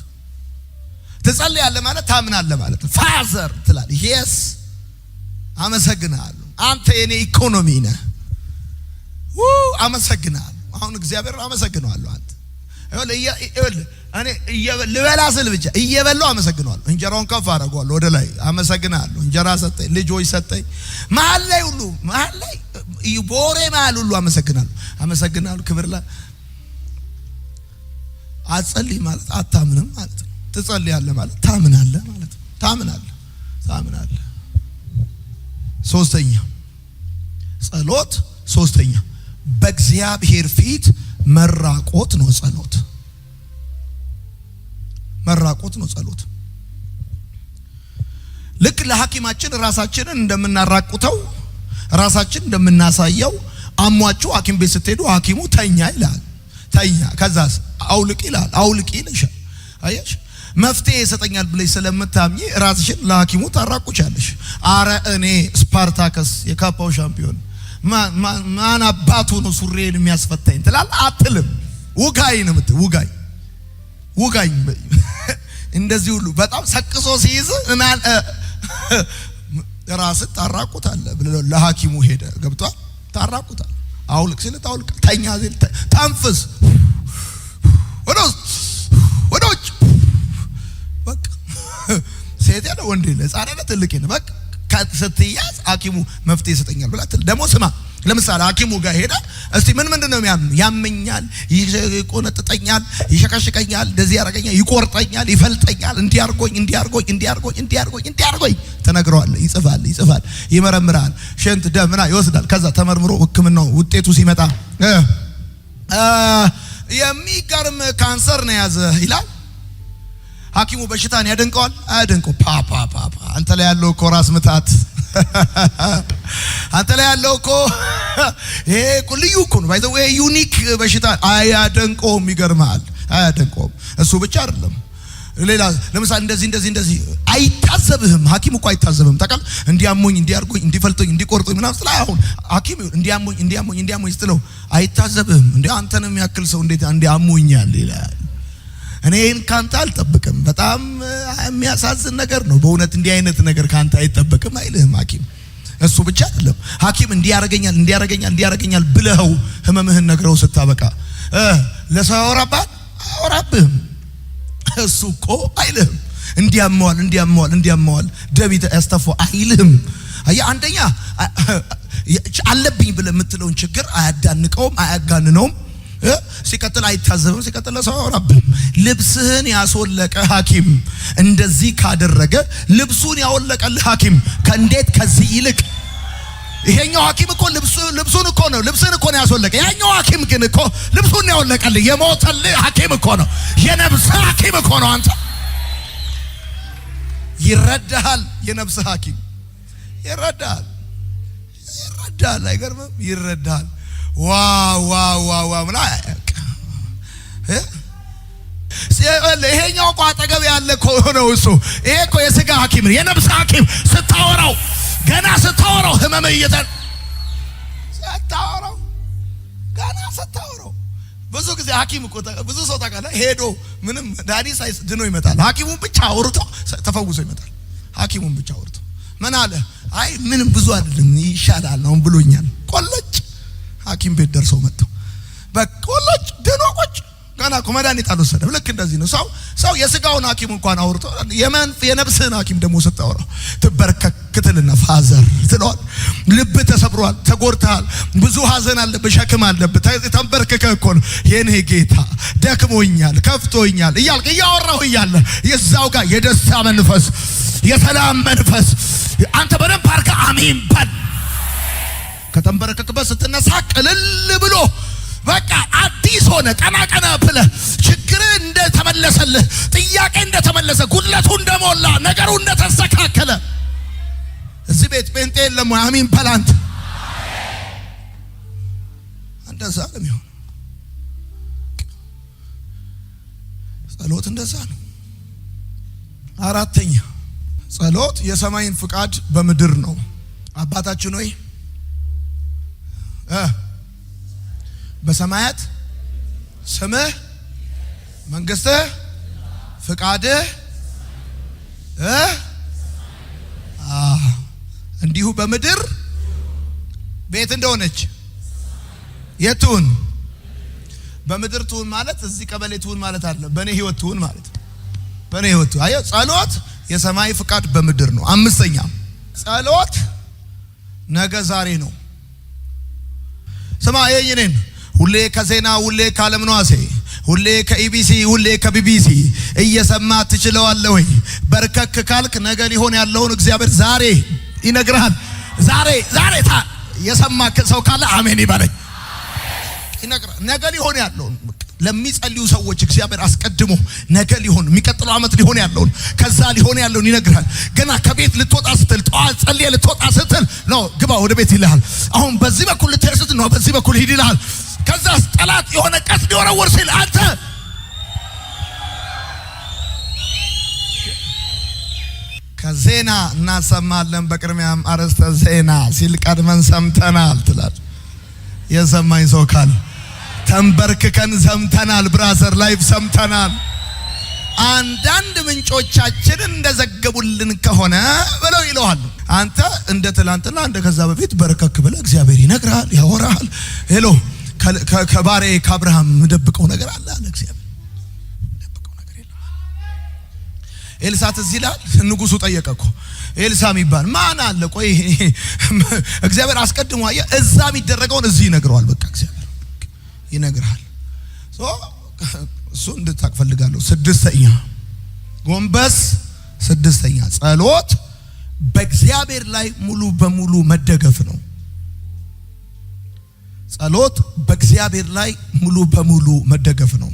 ትጸልያለህ ማለት ታምናለህ ማለት ነው። ፋዘር ትላለህ፣ ኢየስ አመሰግናለሁ፣ አንተ የኔ ኢኮኖሚ ነህ። አመሰግናለሁ። አሁን እግዚአብሔር አመሰግናለሁ። አንተ እኔ ልበላ ስል ብቻ እየበላሁ አመሰግናለሁ። እንጀራውን ከፍ አደርገዋለሁ ወደ ላይ አመሰግናለሁ። እንጀራ ሰጠኝ፣ ልጆች ሰጠኝ፣ መሀል ላይ ቦሬ መሀል ሁሉ አመሰግናለሁ። ክብር ላይ አትጸልይ ማለት አታምንም ማለት ነው። ትጸልያለህ ማለት ታምናለህ ማለት ነው። ታምናለህ። ሶስተኛ በእግዚአብሔር ፊት መራቆት ነው ጸሎት። ልክ ለሐኪማችን ራሳችንን እንደምናራቁተው ራሳችን እንደምናሳየው አሟችሁ ሐኪም ቤት ስትሄዱ ሐኪሙ ተኛ ይላል። ከዛስ አውልቅ ይልሻል። አያሽ መፍትሄ ይሰጠኛል ብለሽ ስለምታምኚ ራስሽን ለሐኪሙ ታራቁቻለሽ። አረ እኔ ስፓርታከስ የካፓው ሻምፒዮን ማን አባቱ ነው ሱሬን የሚያስፈታኝ ትላለህ አትልም። ውጋኝ እንደዚህ ሁሉ በጣም ሰቅሶ ሲይዝ ራስን ታራቁታለህ ብለው ለሐኪሙ ሄደ ገብቷል። ታራቁታል። አውልቅ ሲል ታውልቅ፣ ተኛ ሲል ተንፍስ፣ ወደ ውጭ በቃ ሴት ያለ ወንድ ያለ ሕፃን ያለ ትልቅ ያለ በቃ ስትያዝ ሐኪሙ መፍትሄ ይሰጠኛል ብላ ደግሞ ስማ። ለምሳሌ ሐኪሙ ጋር ሄዳ እስቲ ምንድነው ያመኛል፣ ይቆነጥጠኛል፣ ይሸከሽከኛል፣ እንደዚህ ያረጋኛል፣ ይቆርጠኛል፣ ይፈልጠኛል፣ እንዲያርጎኝ ተነግረዋለህ። ይጽፋል፣ ይመረምራል፣ ሽንት ደምና ይወስዳል። ከዛ ተመርምሮ ሕክምናው ውጤቱ ሲመጣ የሚገርም ካንሰር ነው ያዘ ይላል። ሐኪሙ በሽታን ያደንቀዋል? አያደንቀው። አንተ ላይ ያለው እኮ ራስ ምታት፣ አንተ ላይ ያለው እኮ ይሄ እኮ ልዩ እኮ ነው። ባይዘው ይሄ ዩኒክ በሽታ አያደንቀውም። ይገርማል፣ አያደንቀውም። እሱ ብቻ አይደለም፣ ሌላ ለምሳሌ እንደዚህ አይታዘብህም። ሐኪሙ እኮ አይታዘብህም። ታውቃለህ? እንዲያሞኝ፣ እንዲያርጎኝ፣ እንዲፈልጠኝ፣ እንዲቆርጠኝ ምናምን ስለ አሁን ሐኪሙ እንዲያሞኝ ስትለው አይታዘብህም። እንዴ አንተንም ያክል ሰው እንዴት እንዲያሞኛል ይላል። እኔን ካንተ አልጠብቅም። በጣም የሚያሳዝን ነገር ነው በእውነት። እንዲህ አይነት ነገር ካንተ አይጠበቅም አይልህም ሐኪም። እሱ ብቻ አይደለም፣ ሐኪም እንዲያረገኛል ብለው ህመምህን ነግረው ስታበቃ ለሰው አወራብህም። እሱ እኮ አይልህም እንዲያመዋል ደም ያስተፋው አይልህም። አንደኛ አለብኝ ብለህ የምትለውን ችግር አያዳንቀውም፣ አያጋንነውም። ሲቀጥል አይታዘብም፣ ሲቀጥል ሰው አወራብም። ልብስህን ያስወለቀ ሐኪም እንደዚህ ካደረገ ልብሱን ያወለቀልህ ሐኪም ከእንዴት ከዚህ ይልቅ ይሄኛው ሐኪም እኮ ልብሱን እኮ ነው ልብስን እኮ ነው ያስወለቀ። ያኛው ሐኪም ግን እኮ ልብሱን ያወለቀልህ የሞተልህ ሐኪም እኮ ነው፣ የነፍስ ሐኪም እኮ ነው። አንተ ይረዳሃል፣ የነፍስ ሐኪም ይረዳሃል። አይገርምም? ይረዳሃል። ዋው ይሄኛው እኮ አጠገብ ያለ እኮ ነው እሱ። ይሄ እኮ የሥጋ ሐኪም ነው፣ የነፍስ ሐኪም ስታወራው ገና ስታወራው ህመም ስታወራው ብዙ ጊዜ ሐኪም እኮ ብዙ ሰው ታውቃለህ ሄዶ ምንም ዳኒ ሳይስ ድኖ ይመጣል። ሐኪሙን ብቻ አውርቶ ተፈውሶ ይመጣል። ሐኪሙን ብቻ አውርቶ ምን አለ? አይ ምንም ብዙ አይደለም ይሻላል ነው ብሎኛል። ቆለጭ ሐኪም ቤት ደርሰው መጥተው በቆለጭ ድኖ ቁጭ ገና እኮ መድኃኒት አልወሰደም። ልክ እንደዚህ ነው ሰው የሥጋውን ሐኪም እንኳን አውርቶ የነፍስህን ሐኪም ደግሞ ስታወራው ትበርከክትልና ፋዘር ትለዋል። ልብ ተሰብሯል፣ ተጎድተሃል፣ ብዙ ሐዘን አለብህ፣ ሸክም አለብህ። ተንበርክከህ እኮ ነው የኔ ጌታ ደክሞኛል፣ ከፍቶኛል እያልክ እያወራሁ እያለ የዛው ጋር የደስታ መንፈስ፣ የሰላም መንፈስ አንተ በደንብ አድርገህ አሜን በል። ከተንበረከክበት ስትነሳ ቅልል ብሎ በቃ አዲስ ሆነ። ቀና ብለህ ችግር እንደተመለሰልህ፣ ጥያቄ እንደተመለሰ፣ ጉድለቱ እንደሞላ፣ ነገሩ እንደተስተካከለ እዚህ ቤት ጴንጤ የለም ወይ? አሜን በል አንተ። እንደዛ ነው የሚሆነው። ጸሎት እንደዛ ነው። አራተኛ ጸሎት የሰማይን ፍቃድ በምድር ነው። አባታችን ሆይ በሰማያት ስምህ መንግስትህ ፍቃድህ እንዲሁ በምድር ቤት እንደሆነች የቱን በምድር ትሁን ማለት እዚህ ቀበሌ ትሁን ማለት አይደለም። በእኔ ህይወት ትሁን ማለት በእኔ ህይወት አየው። ጸሎት የሰማይ ፍቃድ በምድር ነው። አምስተኛ ጸሎት ነገ ዛሬ ነው። ስማ የኔን ሁሌ ከዜና ሁሌ ከዓለም ነዋሴ ሁሌ ከኢቢሲ ሁሌ ከቢቢሲ እየሰማ ትችለዋለህ ወይ? በርከክ ካልክ ነገ ሊሆን ያለውን እግዚአብሔር ዛሬ ይነግራል። ዛሬ የሰማ ሰው ካለ አሜን ይበለኝ። ይነግራል ነገ ሊሆን ያለውን ለሚጸልዩ ሰዎች እግዚአብሔር አስቀድሞ ነገ ሊሆን የሚቀጥለው ዓመት ሊሆን ያለውን ከዛ ሊሆን ያለውን ይነግራል። ገና ከቤት ልትወጣ ስትል ጠዋት ጸልየ ልትወጣ ስትል ነው ግባ ወደ ቤት ይልሃል። አሁን በዚህ በኩል ልትሄድ ስትል ነው በዚህ በኩል ሂድ ይልሃል። ከዛ ጠላት የሆነ ቀስ ሊወረወር ሲል አንተ ከዜና እናሰማለን። በቅድሚያም አርዕስተ ዜና ሲል ቀድመን ሰምተናል ትላል። የሰማኝ ሰው ካለ ተንበርክከን ሰምተናል። ብራዘር ላይፍ ሰምተናል። አንዳንድ ምንጮቻችን እንደዘገቡልን ከሆነ ብለው ይለዋል። አንተ እንደ ትላንትና እንደ ከዛ በፊት በርከክ ብለህ እግዚአብሔር ይነግራል፣ ያወራል። ሄሎ ከባሬ ከአብርሃም ደብቀው ነገር አለ እግዚአብሔር ደብቀው ነገር የለም። ኤልሳ ትዝ ይላል። ንጉሱ ጠየቀ እኮ ኤልሳ የሚባል ማን አለ? ቆይ እግዚአብሔር አስቀድሞ አየ እዛ የሚደረገውን እዚህ ይነግረዋል። በቃ እግዚአብሔር ይነግራል። እሱ እንድታቅ ፈልጋለሁ። ስድስተኛ ጎንበስ፣ ስድስተኛ ጸሎት በእግዚአብሔር ላይ ሙሉ በሙሉ መደገፍ ነው። ጸሎት በእግዚአብሔር ላይ ሙሉ በሙሉ መደገፍ ነው።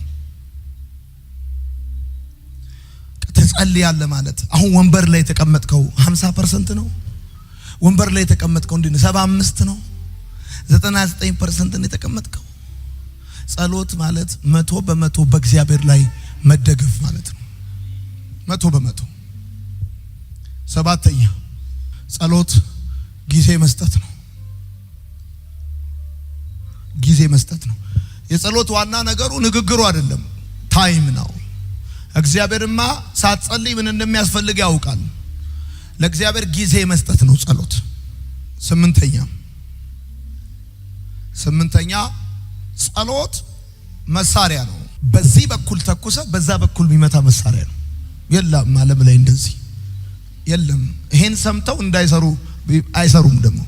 ትጸልያለህ ማለት አሁን ወንበር ላይ የተቀመጥከው 50% ነው። ወንበር ላይ የተቀመጥከው እንዴ 75 ነው። 99% ነው የተቀመጥከው። ጸሎት ማለት 100% በእግዚአብሔር ላይ መደገፍ ማለት ነው። 100%። ሰባተኛ ጸሎት ጊዜ መስጠት ነው። ጊዜ መስጠት ነው። የጸሎት ዋና ነገሩ ንግግሩ አይደለም፣ ታይም ነው። እግዚአብሔርማ ሳትጸልይ ምን እንደሚያስፈልግ ያውቃል። ለእግዚአብሔር ጊዜ መስጠት ነው ጸሎት። ስምንተኛ ጸሎት መሳሪያ ነው። በዚህ በኩል ተኩሰ በዛ በኩል የሚመታ መሳሪያ ነው። የለም ዓለም ላይ እንደዚህ የለም። ይሄን ሰምተው እንዳይሰሩ አይሰሩም። ደግሞ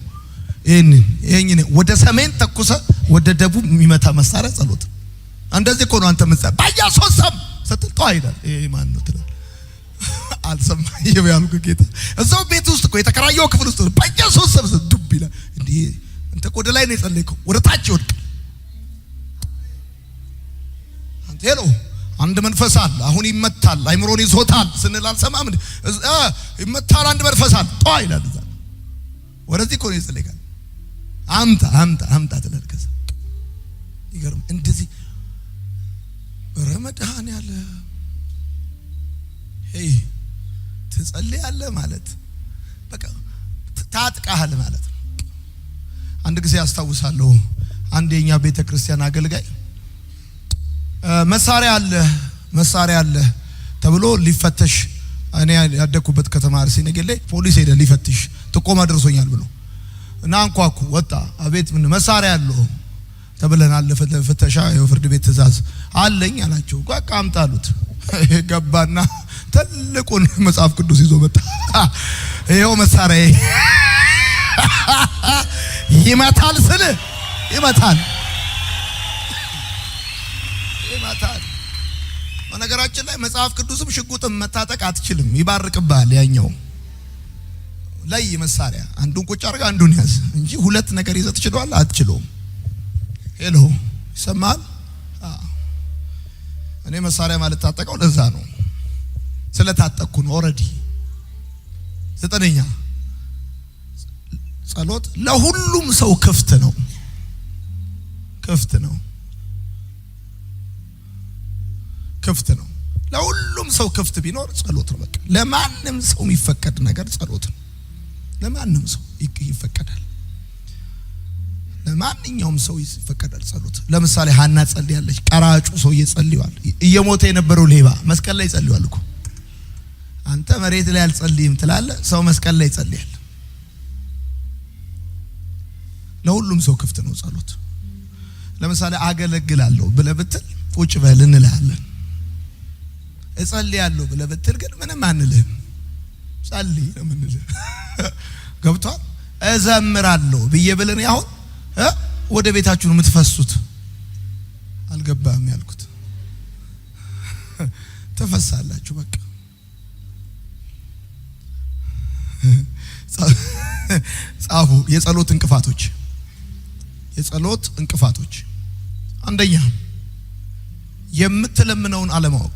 ይሄን ወደ ሰሜን ተኩሰ ወደ ደቡብ የሚመታ መሳሪያ ጸሎት እንደዚህ እኮ ነው አንተ ምን በኢየሱስ ስም ስትል ተው አይደል? ይሄ ማን ነው ትላለህ። አልሰማኝም ያልኩህ ጌታ እዛው ቤት ውስጥ እኮ የተከራየው ክፍል ውስጥ በኢየሱስ ስም ዱብ ይላል። እንዴ አንተ ወደ ላይ ነው የጸለይከው፣ ወደ ታች ይወድቃል። አንተ ሄሎ አንድ መንፈስ አለ አሁን ይመታል፣ አይምሮን ይዞታል ስንል አልሰማም እንዴ? ይመታል አንድ መንፈስ አለ ተው ይላል። እዛ ወደዚህ እኮ ነው የጸለይከው። አምጣ ተለልከሰ ይገርም እንደዚህ ረመዳን ያለ ትጸልያለህ ማለት በቃ ታጥቃሃል ማለት ነው። አንድ ጊዜ አስታውሳለሁ አንድ የኛ ቤተክርስቲያን አገልጋይ መሳሪያ አለ ተብሎ ሊፈተሽ እኔ ያደኩበት ከተማ አርሲ ነገሌ ፖሊስ ሄደ ሊፈትሽ ጥቆማ ደርሶኛል ብሎ እና አንኳኩ ወጣ። አቤት ምን መሳሪያ አለው ተብለናል ለፍተሻ የፍርድ ቤት ትእዛዝ አለኝ አላቸው። በቃ አምጣሉት። ገባና ትልቁን መጽሐፍ ቅዱስ ይዞ መጣ። ይሄው መሳሪያ ይመታል ስል ይመታል። በነገራችን ላይ መጽሐፍ ቅዱስም ሽጉጥም መታጠቅ አትችልም፣ ይባርቅብሃል። ያኛው ላይ መሳሪያ አንዱን ቁጭ አድርጋ አንዱን ያዝ እንጂ ሁለት ነገር ይዘህ ትችላለህ አትችለውም። ሄሎ ይሰማል። እኔ መሳሪያ ማለት ታጠቀው ለዛ ነው ስለታጠቅኩ ነው። ኦሬዲ 9ኛ ጸሎት ለሁሉም ሰው ክፍት ነው። ለሁሉም ሰው ክፍት ቢኖር ጸሎት ነው። በቃ ለማንም ሰው የሚፈቀድ ነገር ጸሎት ነው። ለማንም ሰው ይፈቀዳል። ለማንኛውም ሰው ይፈቀዳል ጸሎት። ለምሳሌ ሐና ጸልያለች። ቀራጩ ሰው ይጸልያል። እየሞተ የነበረው ሌባ መስቀል ላይ ጸልያል እኮ። አንተ መሬት ላይ አልጸልይም ትላለህ፣ ሰው መስቀል ላይ ይጸልያል። ለሁሉም ሰው ክፍት ነው ጸሎት። ለምሳሌ አገለግላለሁ ብለህ ብትል ቁጭ በል እንልሃለን። እጸልያለሁ ብለህ ብትል ግን ምንም አንልህም። ጸልይ ነው የምንልህ። ገብቷል? እዘምራለሁ ብዬ ብለን ያሁን ወደ ቤታችሁ ነው የምትፈሱት። አልገባም ያልኩት ተፈሳላችሁ በቃ። ጻፉ የጸሎት እንቅፋቶች። አንደኛ የምትለምነውን አለማወቅ።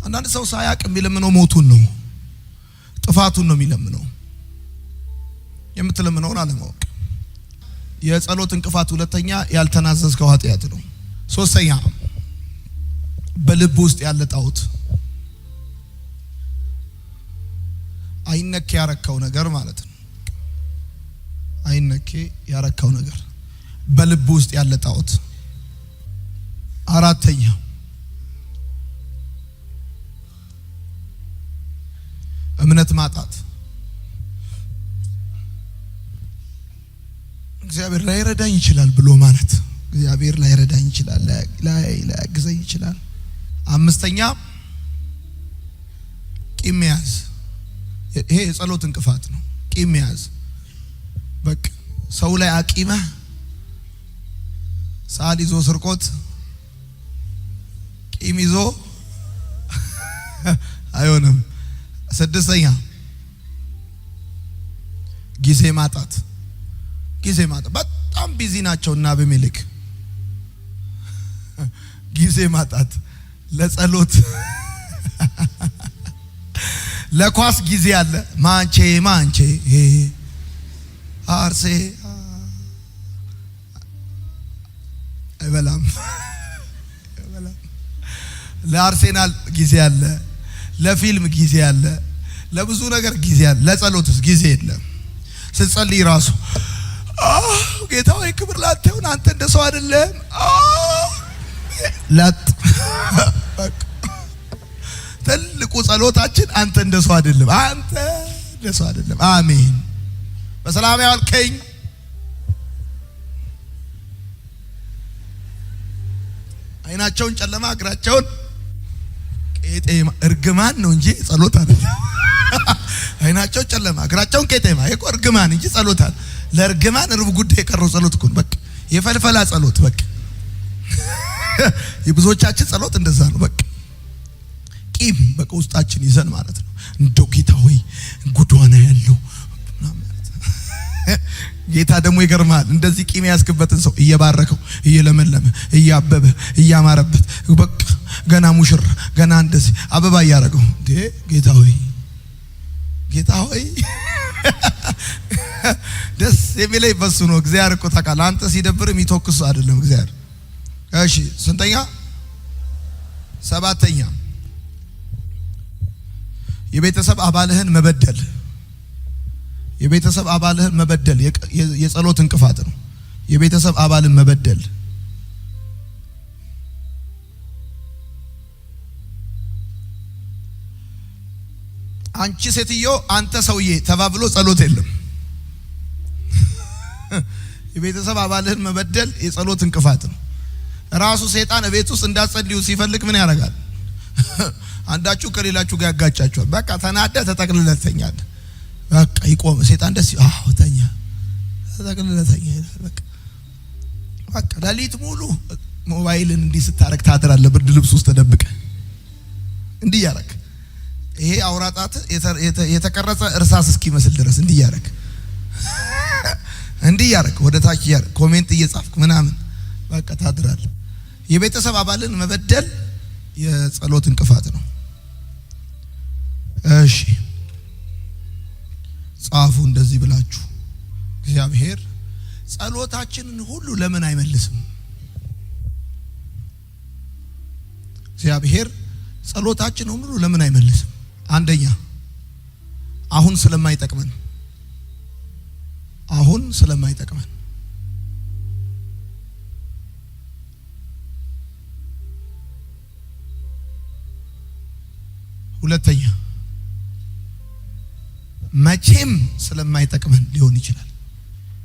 አንዳንድ ሰው ሳያውቅ የሚለምነው ሞቱን ነው፣ ጥፋቱን ነው የሚለምነው። የምትለምነውን አለማወቅ የጸሎት እንቅፋት። ሁለተኛ ያልተናዘዝከው ኃጢአት ነው። ሶስተኛ በልብ ውስጥ ያለ ጣዖት፣ አይነኬ ያረካው ነገር ማለት ነው። አይነኬ ያረካው ነገር በልብ ውስጥ ያለ ጣዖት። አራተኛ እምነት ማጣት። እግዚአብሔር ላይ ረዳኝ ይችላል ብሎ ማለት እግዚአብሔር ላይ ረዳኝ ይችላል፣ ላይ ያግዘኝ ይችላል። አምስተኛ ቂም መያዝ። ይሄ የጸሎት እንቅፋት ነው። ቂም መያዝ በቃ ሰው ላይ አቂመህ ሳል ይዞ ስርቆት ቂም ይዞ አይሆንም። ስድስተኛ ጊዜ ማጣት። በጣም ቢዚ ናቸው እና በሚልክ ጊዜ ማጣት ለጸሎት ለኳስ ጊዜ አለ። ማንቼ አርሴ አይበላም። ለአርሴናል ጊዜ አለ፣ ለፊልም ጊዜ አለ፣ ለብዙ ነገር ጊዜ አለ። ለጸሎትስ ጊዜ የለም። ስትጸልይ ራሱ ጌታ ሆይ ክብር ላንተ ይሁን፣ አንተ እንደሰው አይደለም። ትልቁ ጸሎታችን አንተ እንደሰው አይደለም፣ አሜን። በሰላም ያልከኝ አይናቸውን ጨለማ እግራቸውን ቄጤማ እርግማን ነው እንጂ ጸሎት አይደለም። አይናቸው ጨለማ እግራቸውን ቄጤማ ይቆ እርግማን እንጂ ጸሎት አይደለም። ለእርግማን ርብ ጉዳይ የቀረው ጸሎት እኮ በቃ የፈልፈላ ጸሎት በቃ የብዙዎቻችን ጸሎት እንደዛ ነው። በቃ ቂም በቃ ውስጣችን ይዘን ማለት ነው። እንደው ጌታ ሆይ ጉዷና ያለው ጌታ ደግሞ ይገርማል። እንደዚህ ቂም ያስክበትን ሰው እየባረከው እየለመለመ እያበበ እያማረበት በቃ ገና ሙሽራ ገና እንደዚህ አበባ እያረገው እንዴ ጌታ ሆይ ደስ የሚለኝ በሱ ነው። እግዚአብሔር እኮ ታውቃለህ፣ አንተ ሲደብር የሚተኩስ አይደለም እግዚአብሔር። እሺ ስንተኛ? ሰባተኛ የቤተሰብ አባልህን መበደል። የቤተሰብ አባልህን መበደል የጸሎት እንቅፋት ነው። የቤተሰብ አባልን መበደል አንቺ ሴትዮ አንተ ሰውዬ ተባብሎ ጸሎት የለም። የቤተሰብ አባልህን መበደል የጸሎት እንቅፋት ነው። ራሱ ሰይጣን ቤት ውስጥ እንዳትጸልዩ ሲፈልግ ምን ያደርጋል? አንዳችሁ ከሌላችሁ ጋር ያጋጫችኋል። በቃ ተናደ ተጠቅልለተኛል። በቃ ይቆም ሰይጣን ደስ ተኛ ተጠቅልለተኛ ይላል። በቃ ሌሊት ሙሉ ሞባይልን እንዲህ ስታረግ ታድራለህ። ብርድ ልብስ ውስጥ ተደብቀ እንዲህ ያረክ ይሄ አውራጣት የተቀረጸ እርሳስ እስኪመስል ድረስ እንዲህ ያረክ ወደ ታች ያረክ ኮሜንት እየጻፍክ ምናምን በቃ ታድራለህ። የቤተሰብ አባልን መበደል የጸሎት እንቅፋት ነው። እሺ ጻፉ እንደዚህ ብላችሁ እግዚአብሔር ጸሎታችንን ሁሉ ለምን አይመልስም? እግዚአብሔር ጸሎታችንን ሁሉ ለምን አይመልስም? አንደኛ አሁን ስለማይጠቅመን ሁለተኛ መቼም ስለማይጠቅመን ሊሆን ይችላል።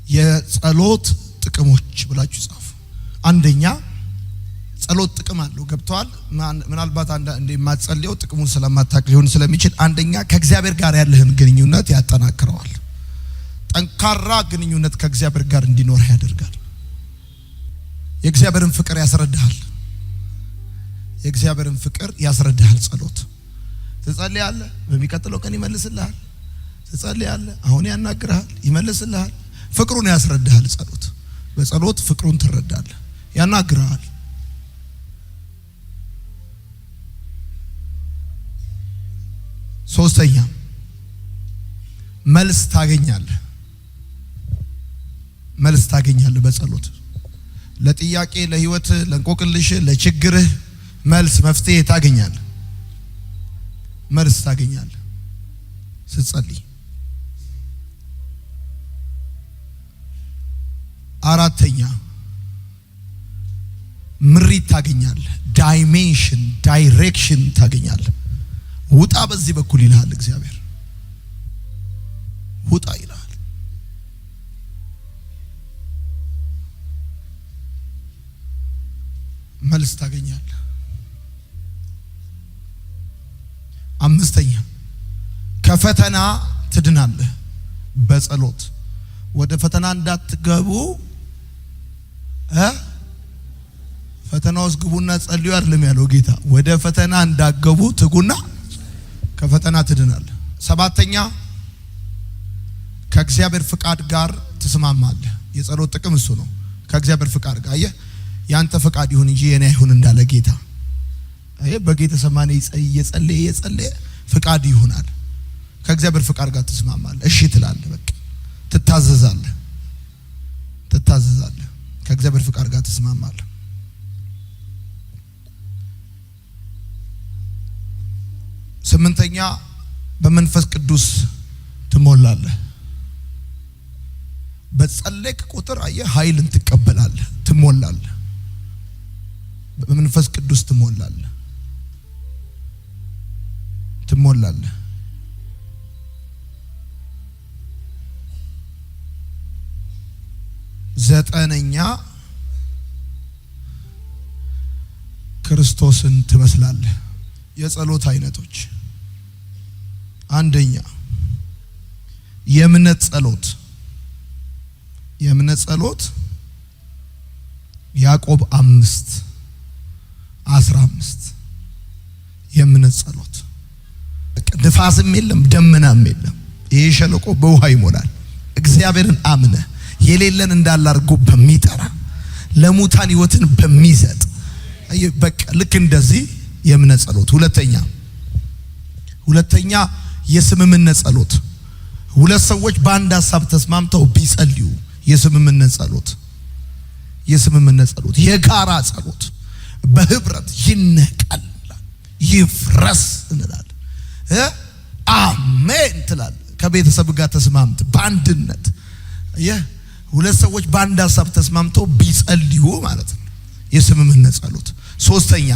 የጸሎት ጥቅሞች ብላችሁ ጻፉ። አንደኛ ጸሎት ጥቅም አለው። ገብቷል? ምናልባት እንደ ማጸልየው ጥቅሙን ስለማታውቅ ሊሆን ስለሚችል አንደኛ ከእግዚአብሔር ጋር ያለህን ግንኙነት ያጠናክረዋል። ጠንካራ ግንኙነት ከእግዚአብሔር ጋር እንዲኖር ያደርጋል። የእግዚአብሔርን ፍቅር ያስረዳሃል። ጸሎት ትጸልያለህ፣ በሚቀጥለው ቀን ይመልስልሃል። ትጸልያለህ፣ አሁን ያናግርሃል፣ ይመልስልሃል። ፍቅሩን ያስረዳሃል። በጸሎት ፍቅሩን ትረዳለህ፣ ያናግርሃል። ሶስተኛ መልስ ታገኛለህ። በጸሎት ለጥያቄ፣ ለህይወት፣ ለእንቆቅልሽ፣ ለችግርህ መፍትሄ ታገኛለህ። መልስ ታገኛለህ ስትጸልይ። አራተኛ ምሪት ታገኛለህ። ዳይሬክሽን ታገኛለህ። ውጣ በዚህ በኩል ይልሃል እግዚአብሔር። ውጣ ይልሃል። መልስ ታገኛለህ። አምስተኛ ከፈተና ትድናለህ። በጸሎት ወደ ፈተና እንዳትገቡ ፈተና ውስጥ ግቡና ጸልዩ አይደለም ያለው ጌታ። ወደ ፈተና እንዳትገቡ ትጉና ከፈተና ትድናለህ። ሰባተኛ ከእግዚአብሔር ፍቃድ ጋር ትስማማለህ። የጸሎት ጥቅም እሱ ነው። ከእግዚአብሔር ፍቃድ ጋር ያንተ ፍቃድ ይሁን እንጂ የኔ አይሁን እንዳለ ጌታ በጌተሰማኒ እየጸለየ ፍቃድ ይሆናል። ከእግዚአብሔር ፍቃድ ጋር ትስማማለህ። እሺ ትላለህ። በቃ ትታዘዛለህ። ከእግዚአብሔር ፍቃድ ጋር ትስማማለህ። ስምንተኛ በመንፈስ ቅዱስ ትሞላለህ። በጸለይክ ቁጥር ኃይልን ትቀበላለህ፣ ትሞላለህ። በመንፈስ ቅዱስ ትሞላለህ። ዘጠነኛ ክርስቶስን ትመስላለህ። የጸሎት አይነቶች አንደኛ የእምነት ጸሎት ያዕቆብ 5 15 የእምነት ጸሎት። ንፋስም የለም ደመናም የለም። ይሄ ሸለቆ በውሃ ይሞላል። እግዚአብሔርን አምነ የሌለን እንዳለ አድርጎ በሚጠራ ለሙታን ሕይወትን በሚሰጥ በቃ ልክ እንደዚህ የእምነት ጸሎት። ሁለተኛ የስምምነት ጸሎት። ሁለት ሰዎች በአንድ ሐሳብ ተስማምተው ቢጸልዩ የስምምነት ጸሎት። የጋራ ጸሎት በህብረት ይነቀል ይፍረስ እንላለን። አሜን ትላል። ከቤተሰብ ጋር ተስማምት በአንድነት ሁለት ሰዎች በአንድ ሐሳብ ተስማምተው ቢጸልዩ ማለት ነው የስምምነት ጸሎት። ሶስተኛ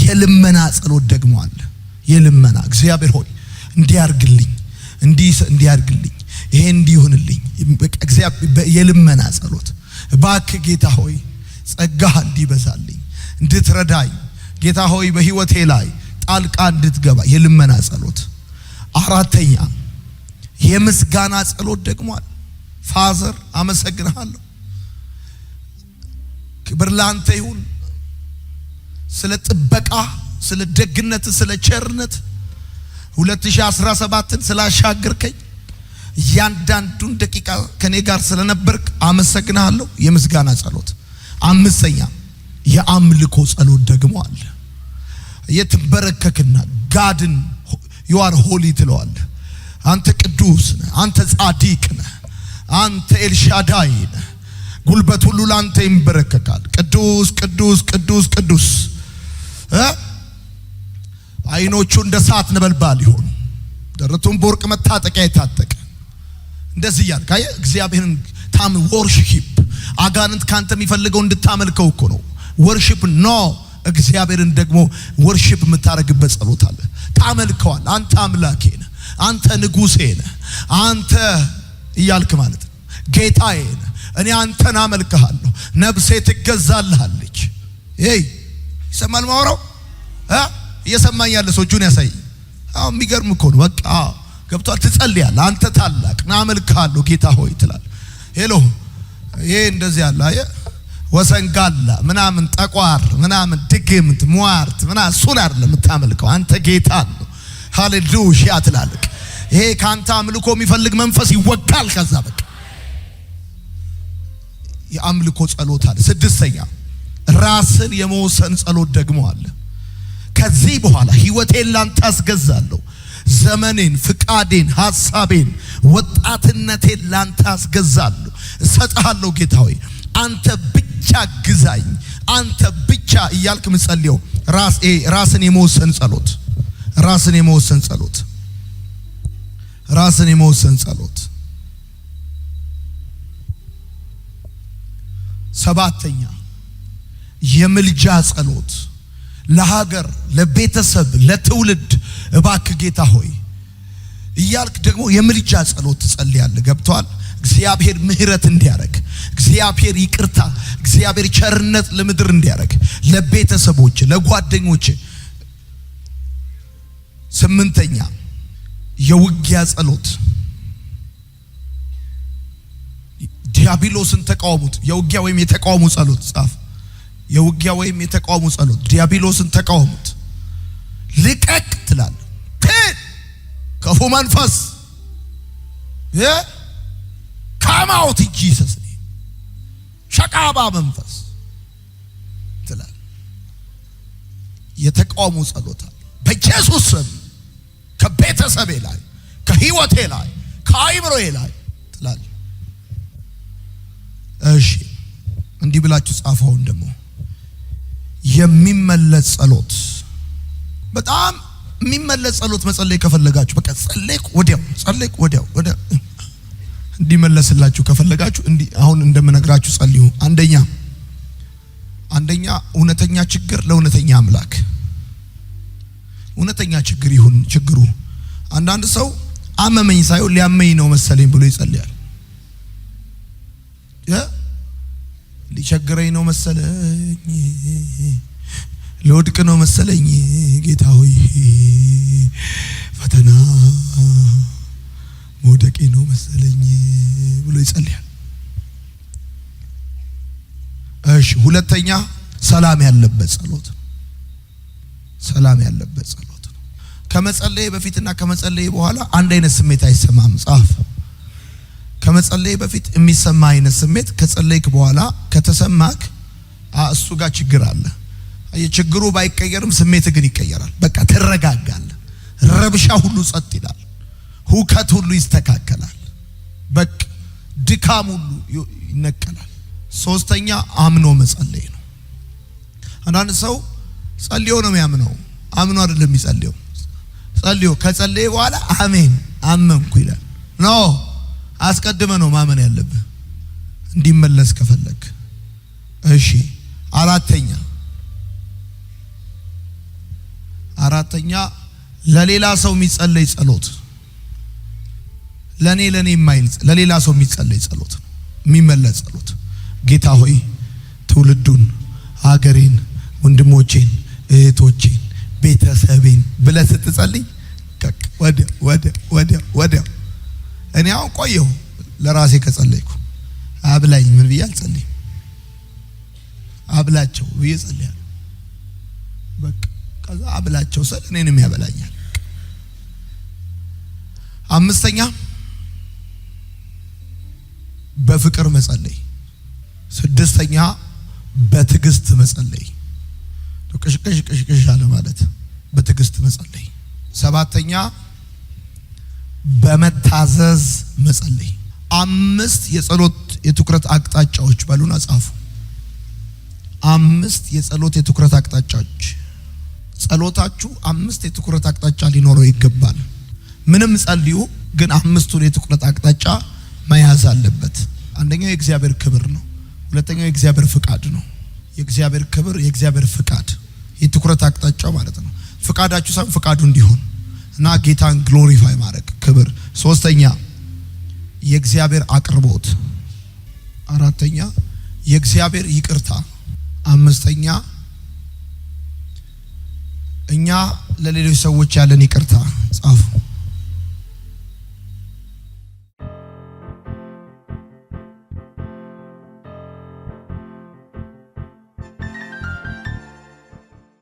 የልመና ጸሎት ደግሞ አለ። የልመና እግዚአብሔር ሆይ እንዲያርግልኝ እንዲያርግልኝ ይሄ እንዲሆንልኝ እግዚአብሔር የልመና ጸሎት። እባክህ ጌታ ሆይ ጸጋህ እንዲበዛልኝ እንድትረዳኝ ጌታ ሆይ በህይወቴ ላይ ጣልቃ እንድትገባ የልመና ጸሎት። አራተኛ የምስጋና ጸሎት ደግሞ አለ። ፋዘር አመሰግንሃለሁ፣ ክብር ላንተ ይሁን ስለ ጥበቃ፣ ስለ ደግነት፣ ስለ ቸርነት 2017ን ስላሻገርከኝ እያንዳንዱን ደቂቃ ከኔ ጋር ስለነበርክ አመሰግንሃለሁ። የምስጋና ጸሎት። አምስተኛ የአምልኮ ጸሎት ደግሞ አለ። የትበረከክና ጋድን you are holy ትለዋለህ። አንተ ቅዱስ ነህ፣ አንተ ጻድቅ ነህ፣ አንተ ኤልሻዳይ ነህ። ጉልበት ሁሉ ላንተ ይንበረከካል። ቅዱስ ቅዱስ ቅዱስ ቅዱስ። አይኖቹ እንደ እሳት ነበልባል ይሆኑ፣ ደረቱን በወርቅ መታጠቂያ የታጠቀ እንደዚህ ያልካ እግዚአብሔርን ታም ወርሺፕ። አጋንንት ካንተ የሚፈልገው እንድታመልከው እኮ ነው። ወርሺፕ ነው። እግዚአብሔርን ደግሞ ወርሺፕ የምታረግበት ጸሎት አለ። ታመልከዋል። አንተ አምላኬ ነህ፣ አንተ ንጉሴ ነህ፣ አንተ እያልክ ማለት ነው። ጌታዬ ነህ፣ እኔ አንተን አመልክሃለሁ፣ ነፍሴ ትገዛልሃለች። ይሰማል ማወራው? እየሰማኝ ያለ ሰው እጁን ያሳይ። አሁን የሚገርም እኮ ነው። በቃ ገብቷል። ትጸልያለህ። አንተ ታላቅ ነህ፣ አመልክሃለሁ ጌታ ሆይ ትላለህ። ሄሎ ይሄ እንደዚህ ያለ ወሰንጋላ ምናምን ጠቋር ምናምን ድግምት ሟርት ምናምን እሱን አይደለም የምታመልከው፣ አንተ ጌታ ነው። ሃሌሉያ ትላለህ። ይሄ ካንተ አምልኮ የሚፈልግ መንፈስ ይወጋል። ከዛ በቃ የአምልኮ ጸሎት አለ። ስድስተኛ ራስን የመወሰን ጸሎት ደግሞ አለ። ከዚህ በኋላ ህይወቴን ላንተ አስገዛለሁ፣ ዘመኔን፣ ፍቃዴን፣ ሐሳቤን፣ ወጣትነቴን ላንተ አስገዛለሁ፣ እሰጥሃለሁ ጌታ ሆይ አንተ ብቻ ግዛኝ፣ አንተ ብቻ እያልክ ምጸልየው ራስን የመወሰን ጸሎት። ራስን የመወሰን ጸሎት። ራስን የመወሰን ጸሎት። ሰባተኛ የምልጃ ጸሎት። ለሀገር፣ ለቤተሰብ፣ ለትውልድ እባክህ ጌታ ሆይ እያልክ ደግሞ የምልጃ ጸሎት ትጸልያለህ። ገብቷል? እግዚአብሔር ምህረት እንዲያረግ፣ እግዚአብሔር ይቅርታ፣ እግዚአብሔር ቸርነት ለምድር እንዲያረግ፣ ለቤተሰቦች፣ ለጓደኞች። ስምንተኛ የውጊያ ጸሎት። ዲያብሎስን ተቃወሙት። የውጊያ ወይም የተቃውሞ ጸሎት ጻፍ። የውጊያ ወይም የተቃውሞ ጸሎት። ዲያብሎስን ተቃወሙት። ልቀቅ ትላለህ። ክፉ መንፈስ come out in Jesus name። ሸቃባ መንፈስ ትላለህ። የተቃውሞ ጸሎት በኢየሱስ ስም ከቤተሰቤ ላይ፣ ከህይወቴ ላይ፣ ከአይምሮዬ ላይ ትላለህ። እሺ እንዲህ ብላችሁ ጻፈውን ደግሞ የሚመለስ ጸሎት። በጣም የሚመለስ ጸሎት መጸለይ ከፈለጋችሁ በቃ ጸልይ ወዲያው እንዲመለስላችሁ ከፈለጋችሁ እንዲህ አሁን እንደምነግራችሁ ጸልዩ። አንደኛ እውነተኛ ችግር ለእውነተኛ አምላክ። እውነተኛ ችግር ይሁን ችግሩ። አንዳንድ ሰው አመመኝ ሳይሆን ሊያመኝ ነው መሰለኝ ብሎ ይጸልያል። ሊቸግረኝ ነው መሰለኝ፣ ለወድቅ ነው መሰለኝ፣ ጌታ ሆይ ፈተና መውደቄ ነው መሰለኝ ብሎ ይጸልያል። እሺ ሁለተኛ ሰላም ያለበት ጸሎት። ሰላም ያለበት ጸሎት ነው። ከመጸለይ በፊትና ከመጸለይ በኋላ አንድ አይነት ስሜት አይሰማም። ጻፍ። ከመጸለይ በፊት የሚሰማ አይነት ስሜት ከጸለይክ በኋላ ከተሰማክ እሱ ጋር ችግር አለ። የችግሩ ባይቀየርም ስሜት ግን ይቀየራል። በቃ ትረጋጋለህ። ረብሻ ሁሉ ጸጥ ይላል። ሁከት ሁሉ ይስተካከላል። በቃ ድካም ሁሉ ይነቀላል። ሶስተኛ አምኖ መጸለይ ነው። አንዳንድ ሰው ጸልዮ ነው የሚያምነው፣ አምኖ አይደለም የሚጸልየው። ጸልዮ ከጸለየ በኋላ አሜን አመንኩ ይላል። ኖ አስቀድመ ነው ማመን ያለብህ እንዲመለስ ከፈለክ። እሺ አራተኛ ለሌላ ሰው የሚጸለይ ጸሎት፣ ለኔ የማይል ለሌላ ሰው የሚጸለይ ጸሎት ነው፣ የሚመለስ ጸሎት። ጌታ ሆይ ትውልዱን፣ ሀገሬን፣ ወንድሞቼን፣ እህቶቼን፣ ቤተሰቤን ብለህ ስትጸልይ ወደ እኔ አሁን ቆየሁ ለራሴ ከጸለይኩ አብላኝ ምን ብዬ አልጸልይም። አብላቸው ብዬ ጸልያለሁ። በቃ ከዛ አብላቸው ስል እኔንም ያበላኛል። አምስተኛ በፍቅር መጸለይ። ስድስተኛ በትዕግስት መጸለይ። ቅሽቅሽ አለ ማለት በትዕግስት መጸለይ። ሰባተኛ በመታዘዝ መጸለይ። 5 የጸሎት የትኩረት አቅጣጫዎች በሉና ጻፉ። 5 የጸሎት የትኩረት አቅጣጫዎች። ጸሎታችሁ 5 የትኩረት አቅጣጫ ሊኖረው ይገባል። ምንም ጸልዩ፣ ግን 5ቱን የትኩረት አቅጣጫ መያዝ አለበት። አንደኛው የእግዚአብሔር ክብር ነው። ሁለተኛው የእግዚአብሔር ፍቃድ ነው። የእግዚአብሔር ክብር፣ የእግዚአብሔር ፍቃድ የትኩረት አቅጣጫው ማለት ነው። ፍቃዳችሁ ሳይሆን ፍቃዱ እንዲሆን እና ጌታን ግሎሪፋይ ማድረግ ክብር። ሶስተኛ የእግዚአብሔር አቅርቦት። አራተኛ የእግዚአብሔር ይቅርታ። አምስተኛ እኛ ለሌሎች ሰዎች ያለን ይቅርታ። ጻፉ።